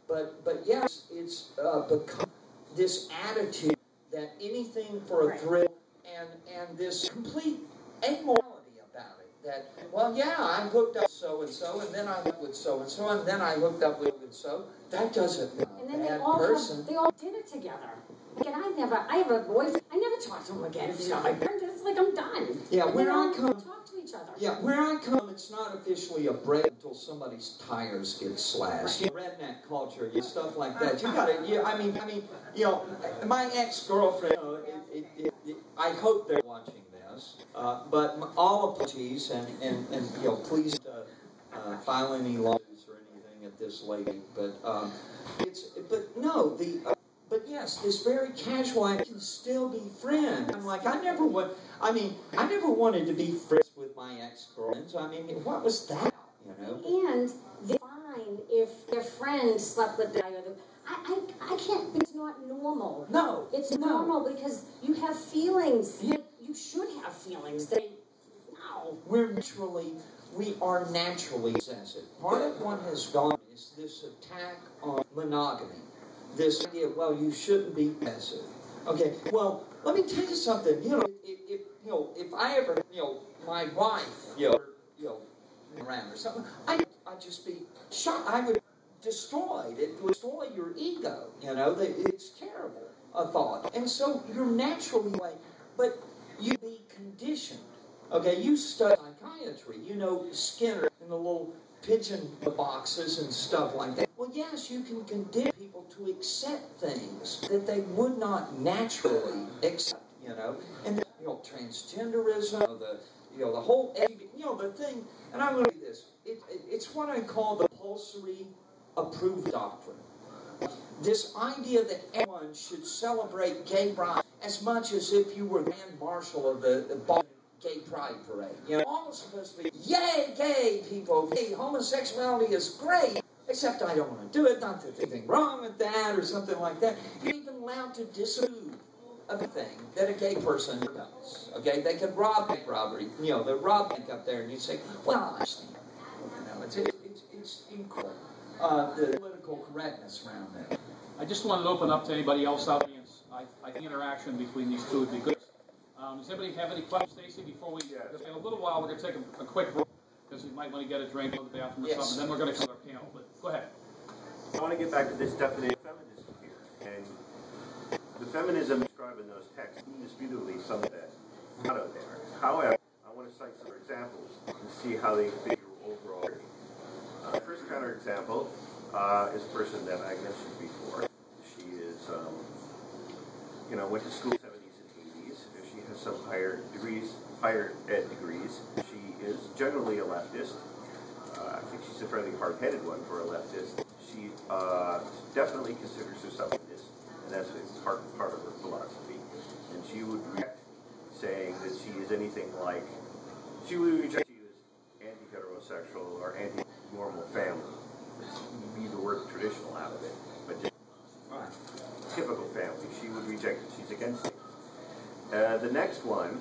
but yes, it's become this attitude that anything for a thrill and this complete amorality about it. That, well, yeah, I'm hooked up with so-and-so, and then I hooked with so-and-so, and then I hooked up with so. That doesn't make and then a bad person. They all did it together. Like, and I have a boyfriend. I never talk to him again. If he's not my parent, it's like I'm done. Yeah, where I come, talk to each other. Yeah, where I come, it's not officially a break until somebody's tires get slashed. You know, redneck culture, stuff like that. You gotta. Yeah, I mean, you know, my ex-girlfriend. I hope they're watching this. But all apologies, and you know, please file any lawsuits or anything at this late. But yes, this very casual, I can still be friends. I'm like, I never wanted to be friends with my ex-girlfriends. I mean, what was that? You know? And they're fine if their friend slept with the guy or the... I can't think it's not normal. No. It's normal because you have feelings. Yeah. You should have feelings. No. We are naturally sensitive. Part of what has gone is this attack on monogamy. This idea, well, you shouldn't be passive. Okay, well, let me tell you something. You know, if I ever, you know, my wife, around or something, I'd just be shocked. I would destroy it. It would destroy your ego. You know, it's terrible a thought. And so you're naturally like, but you be conditioned. Okay, you study psychiatry. You know Skinner and the little pigeon boxes and stuff like that. Well, yes, you can condition people to accept things that they would not naturally accept, you know. And, you know, transgenderism, the whole, you know, the thing, and I'm going to do this, it's what I call the compulsory approved doctrine. This idea that everyone should celebrate gay pride as much as if you were Grand Marshal of the Boston Gay Pride Parade. You know, all supposed to be, yay, gay people, hey, homosexuality is great, except I don't want to do it, not that there's anything wrong with that or something like that. You're even allowed to disapprove of anything that a gay person does. Okay, they could rob bank robbery, you know, they rob bank up there, and you say, well, I understand. You know, it's incredible, the political correctness around that. I just wanted to open up to anybody else out in the audience. I think interaction between these two would be good. Does anybody have any questions, Stacy, before we... Just in a little while, we're going to take a quick break, because you might want to get a drink, go to the bathroom or something, and then we're going to cover our panel. But go ahead. I want to get back to this definition of feminism here. And the feminism described in those texts is indisputably something that's not out there. However, I want to cite some examples and see how they fit your overall. The first counterexample is a person that I mentioned before. She is, went to school in the 70s and 80s. She has some higher ed degrees. She is generally a leftist. I think she's a fairly hard-headed one for a leftist. She definitely considers herself a feminist, and that's part of her philosophy. And she would reject saying that she is anything like, she would reject she is anti-heterosexual or anti-normal family. Leave the word traditional out of it, but just typical family. She would reject it. She's against it. The next one,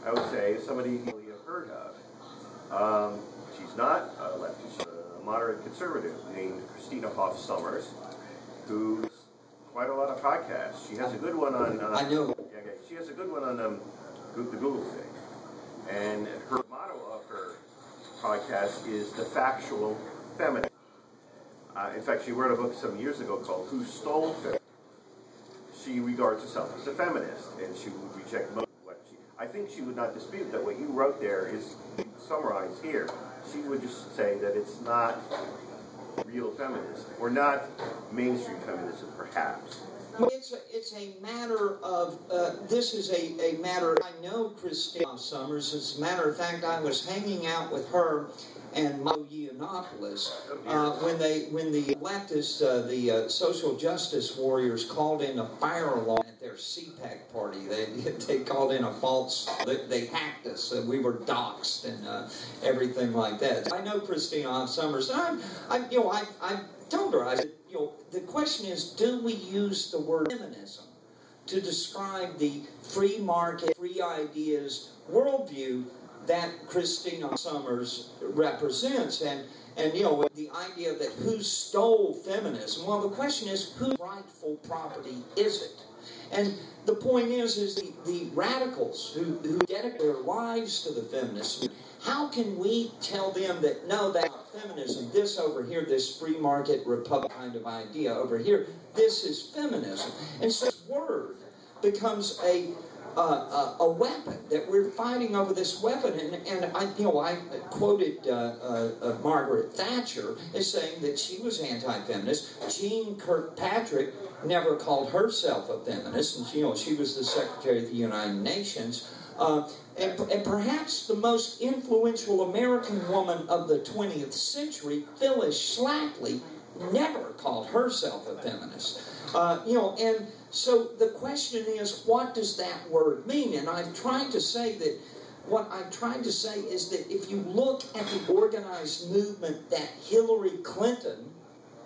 I would say, is somebody you have heard of. She's not a leftist. She's a moderate conservative named Christina Hoff Sommers, who's quite a lot of podcasts. She has a good one on... I know. She has a good one on the Google thing. And her motto of her podcast is The Factual Feminist. In fact, she wrote a book some years ago called Who Stole Feminism? She regards herself as a feminist, and she would reject most of what she... I think she would not dispute that what you wrote there is summarized here. She would just say that it's not real feminism, or not mainstream feminism, perhaps. It's a matter of, this is a matter, I know Christina Sommers. As a matter of fact, I was hanging out with her and Mo Yiannopoulos when the leftists, the social justice warriors, called in a fire alarm at their CPAC party. They called in a false, they hacked us, we were doxxed and everything like that. I know Christina Sommers, and I told her, I said, the question is, do we use the word feminism to describe the free market, free ideas worldview that Christina Summers represents. And you know, the idea that who stole feminism, well, the question is, whose rightful property is it? And the point is the radicals who dedicate their lives to the feminists, how can we tell them that, no, that's not feminism, this over here, this free market republic kind of idea over here, this is feminism. And so this word becomes a weapon, that we're fighting over this weapon. And I quoted Margaret Thatcher as saying that she was anti-feminist. Jean Kirkpatrick never called herself a feminist, and she was the Secretary of the United Nations. And perhaps the most influential American woman of the 20th century, Phyllis Schlafly, never called herself a feminist. And so the question is, what does that word mean? And I've tried to say that, what I've tried to say is that if you look at the organized movement that Hillary Clinton,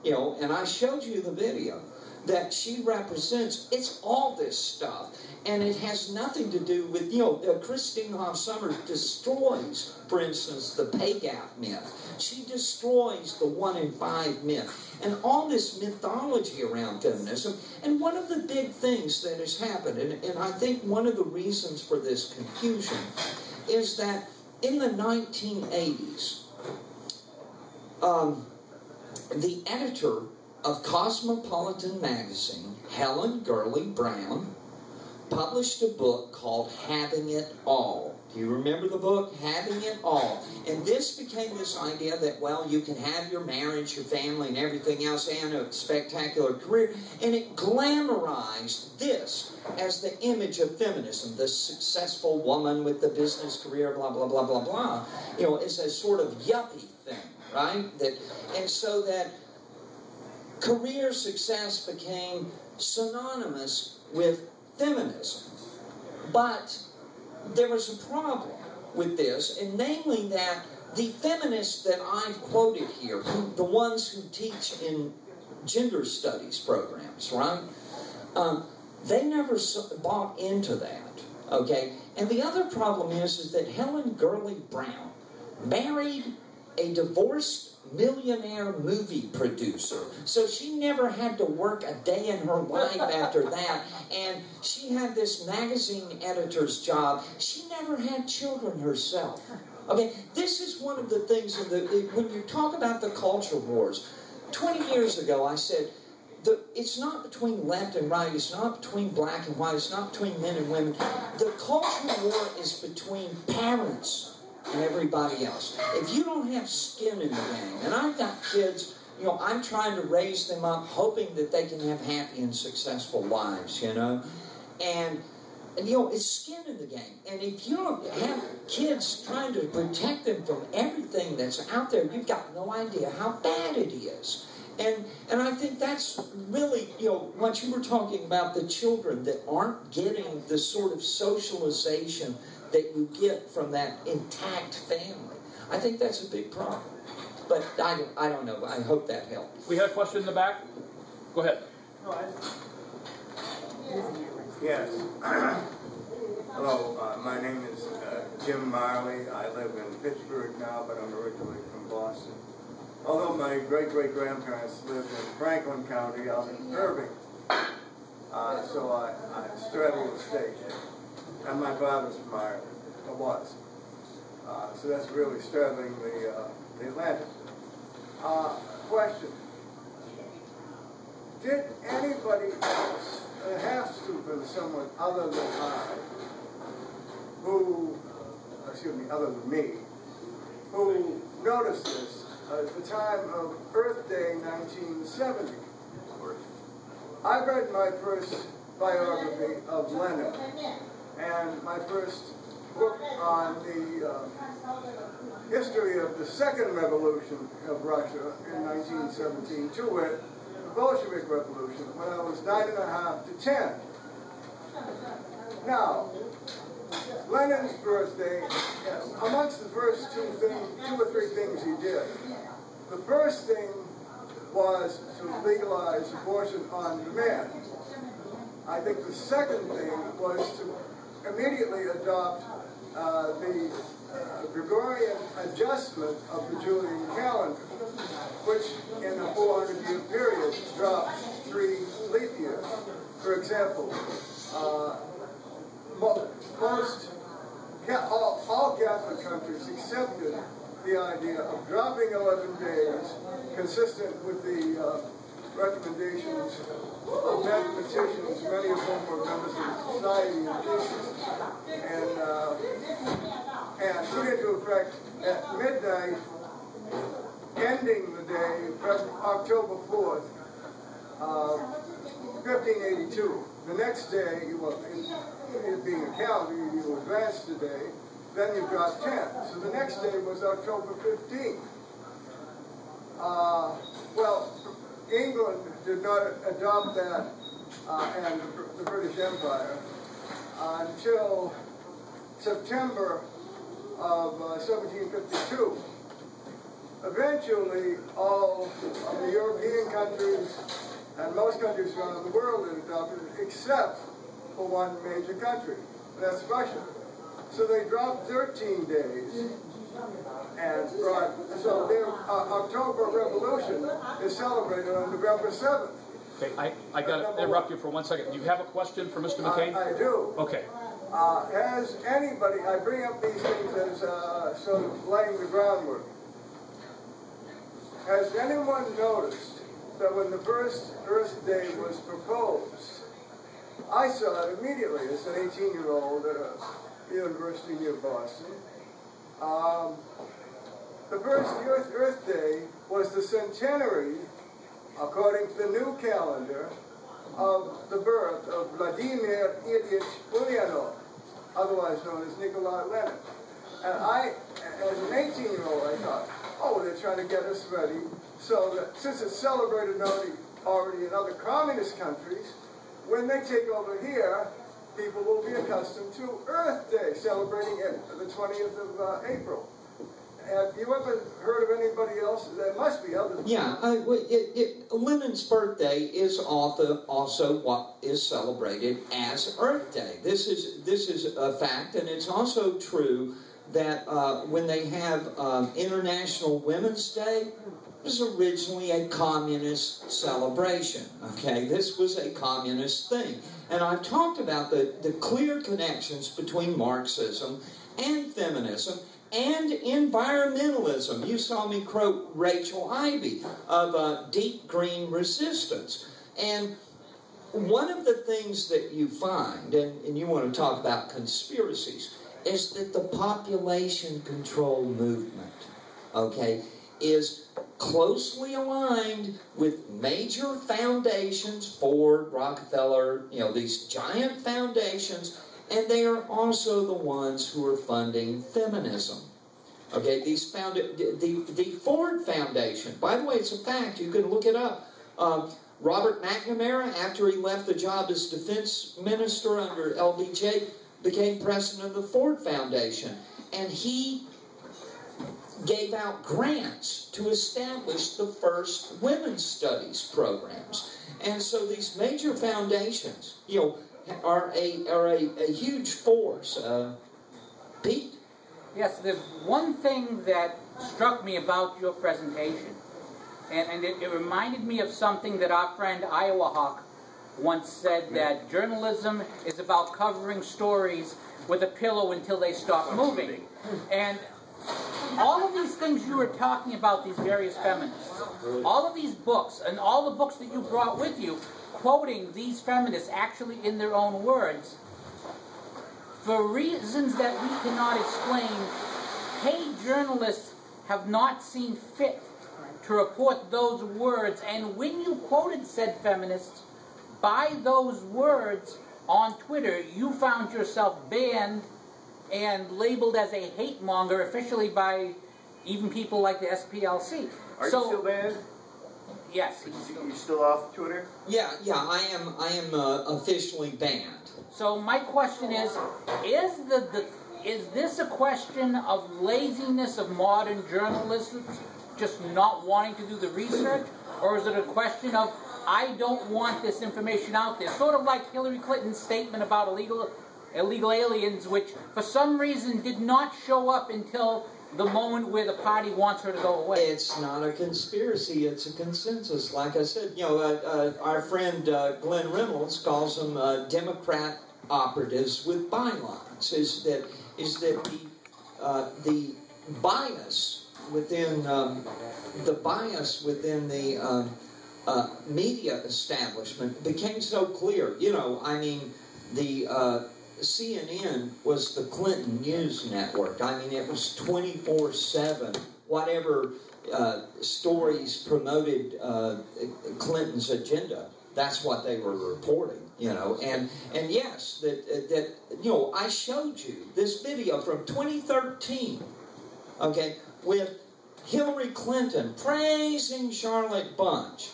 and I showed you the video, that she represents, it's all this stuff. And it has nothing to do with, Christine Hoff Sommers destroys, for instance, the pay gap myth. She destroys the 1 in 5 myth. And all this mythology around feminism. And one of the big things that has happened, and I think one of the reasons for this confusion, is that in the 1980s, the editor of Cosmopolitan magazine, Helen Gurley Brown, published a book called Having It All. Do you remember the book? Having It All. And this became this idea that, well, you can have your marriage, your family, and everything else, and a spectacular career. And it glamorized this as the image of feminism, the successful woman with the business career, blah, blah, blah, blah, blah. It's a sort of yuppie thing, right? And so that career success became synonymous with feminism. But there was a problem with this, and namely that the feminists that I've quoted here, the ones who teach in gender studies programs, right? They never bought into that, okay? And the other problem is that Helen Gurley Brown married a divorced millionaire movie producer. So she never had to work a day in her life after that. And she had this magazine editor's job. She never had children herself. Okay, this is one of the things when you talk about the culture wars. 20 years ago I said, it's not between left and right, it's not between black and white, it's not between men and women. The culture war is between parents and everybody else. If you don't have skin in the game, and I've got kids, I'm trying to raise them up hoping that they can have happy and successful lives, and it's skin in the game. And if you don't have kids trying to protect them from everything that's out there, you've got no idea how bad it is. And I think that's really, what you were talking about, the children that aren't getting the sort of socialization that you get from that intact family. I think that's a big problem. But I don't know. I hope that helped. We had a question in the back. Go ahead. Yes. Hello, my name is Jim Marley. I live in Pittsburgh now, but I'm originally from Boston. Although my great-great-grandparents lived in Franklin County out in Irving. So I straddle the state. And my father's from Ireland, or was. So that's really straddling the Atlantic. Question. Did anybody else, it has to have been someone other than other than me, who noticed this at the time of Earth Day 1970? I read my first biography of Lenin, and my first book on the history of the second revolution of Russia in 1917, to wit, the Bolshevik Revolution, when I was 9.5 to 10. Now, Lenin's birthday, amongst the first two or three things he did, the first thing was to legalize abortion on demand. I think the second thing was to immediately adopt the Gregorian adjustment of the Julian calendar, which in a 400-year period drops 3 leap years. For example, all Catholic countries accepted the idea of dropping 11 days, consistent with the recommendations of mathematicians, many of whom were members of the Society of Jesus, and put into effect at midnight, ending the day, October 4th, 1582. The next day, well, it being a calendar, you advance the day, then you drop 10. So the next day was October 15th. Well, England did not adopt that, and the British Empire, until September of 1752. Eventually, all of the European countries and most countries around the world had adopted it, except for one major country, and that's Russia. So they dropped 13 days, and so their October Revolution is celebrated on November 7th. Okay, I got to interrupt you for 1 second. Do you have a question for Mr. McCain? I do. Okay. Has anybody, I bring up these things as sort of laying the groundwork. Has anyone noticed that when the first Earth Day was proposed, I saw it immediately as an 18-year-old at a university near Boston. The first Earth Day was the centenary, according to the new calendar, of the birth of Vladimir Ilyich Ulyanov, otherwise known as Nikolai Lenin. And I, as an 18-year-old, I thought, oh, they're trying to get us ready so that since it's celebrated already in other communist countries, when they take over here, people will be accustomed to Earth Day, celebrating it the 20th of April. Have you ever heard of anybody else? There must be others. Yeah, Lenin's birthday is also what is celebrated as Earth Day. This is a fact, and it's also true that when they have International Women's Day, it was originally a communist celebration. Okay, this was a communist thing, and I've talked about the clear connections between Marxism and feminism and environmentalism. You saw me quote Rachel Ivey of Deep Green Resistance. And one of the things that you find, and you want to talk about conspiracies, is that the population control movement, okay, is closely aligned with major foundations, Ford, Rockefeller, these giant foundations, and they are also the ones who are funding feminism. Okay, the Ford Foundation, by the way, it's a fact, you can look it up. Robert McNamara, after he left the job as defense minister under LBJ, became president of the Ford Foundation. And he gave out grants to establish the first women's studies programs. And so these major foundations, are a huge force. Pete? Yes, there's one thing that struck me about your presentation, and it reminded me of something that our friend Iowa Hawk once said, that journalism is about covering stories with a pillow until they stop moving. And all of these things you were talking about, these various feminists, all of these books, and all the books that you brought with you, quoting these feminists actually in their own words, for reasons that we cannot explain, paid journalists have not seen fit to report those words. And when you quoted said feminists by those words on Twitter, you found yourself banned and labeled as a hate monger officially by even people like the SPLC. Are you still banned? Yes. You still off Twitter? Yeah, I am officially banned. So my question is this a question of laziness of modern journalists, just not wanting to do the research, or is it a question of I don't want this information out there? Sort of like Hillary Clinton's statement about illegal illegal aliens, which for some reason did not show up until the moment where the party wants her to go away. It's not a conspiracy, it's a consensus. Like I said, our friend Glenn Reynolds calls them Democrat operatives with bylines. Is that the bias within the media establishment became so clear. The CNN was the Clinton News Network. It was 24/7. Whatever stories promoted Clinton's agenda, that's what they were reporting. And yes, I showed you this video from 2013. Okay, with Hillary Clinton praising Charlotte Bunch.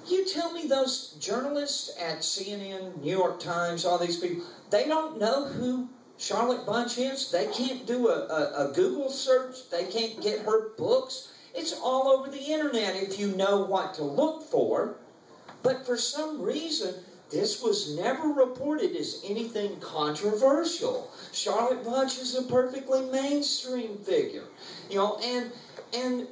You tell me those journalists at CNN, New York Times, all these people, they don't know who Charlotte Bunch is? They can't do a Google search? They can't get her books? It's all over the internet if you know what to look for. But for some reason, this was never reported as anything controversial. Charlotte Bunch is a perfectly mainstream figure. And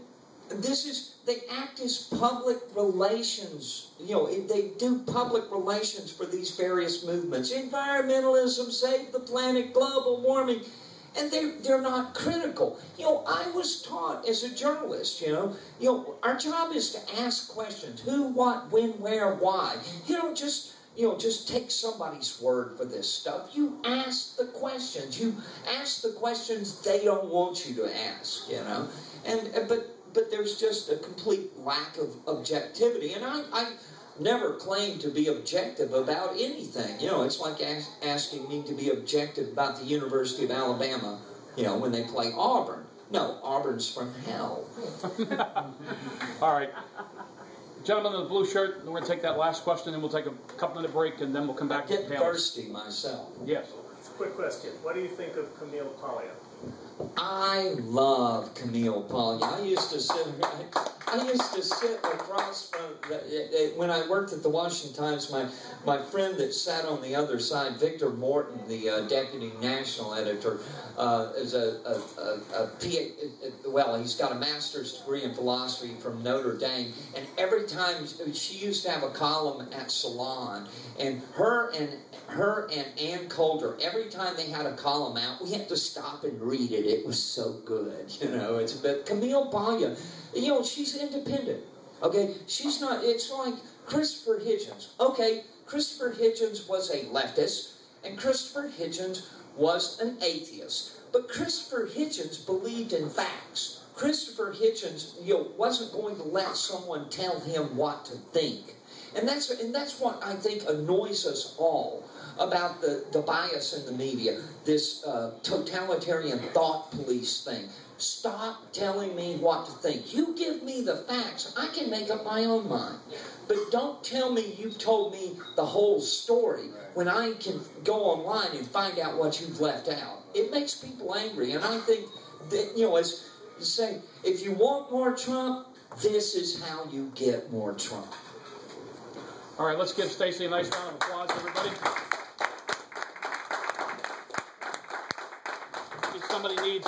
this is, they act as public relations. They do public relations for these various movements. Environmentalism, save the planet, global warming. And they're not critical. I was taught as a journalist, our job is to ask questions. Who, what, when, where, why. You don't just take somebody's word for this stuff. You ask the questions. You ask the questions they don't want you to ask, But there's just a complete lack of objectivity. And I never claimed to be objective about anything. It's like asking me to be objective about the University of Alabama, when they play Auburn. No, Auburn's from hell. All right. Gentleman in the blue shirt, we're going to take that last question, and we'll take a couple-minute break, and then we'll come back to the Get panel. thirsty myself. Yes. Quick question. What do you think of Camille Paglia? I love Camille Paglia. I used to sit across from when I worked at the Washington Times. My friend that sat on the other side, Victor Morton, the deputy national editor, is a PhD. He's got a master's degree in philosophy from Notre Dame. And every time she used to have a column at Salon, and her and Ann Coulter, every time they had a column out, we had to stop and read it. It was so good, But Camille Paglia, she's independent. Okay, she's not. It's like Christopher Hitchens. Okay, Christopher Hitchens was a leftist, and Christopher Hitchens was an atheist. But Christopher Hitchens believed in facts. Christopher Hitchens, wasn't going to let someone tell him what to think. And that's what I think annoys us all about the bias in the media, this totalitarian thought police thing. Stop telling me what to think. You give me the facts. I can make up my own mind. But don't tell me you told me the whole story when I can go online and find out what you've left out. It makes people angry. And I think that, as you say, if you want more Trump, this is how you get more Trump. All right, let's give Stacy a nice round of applause, everybody. If somebody needs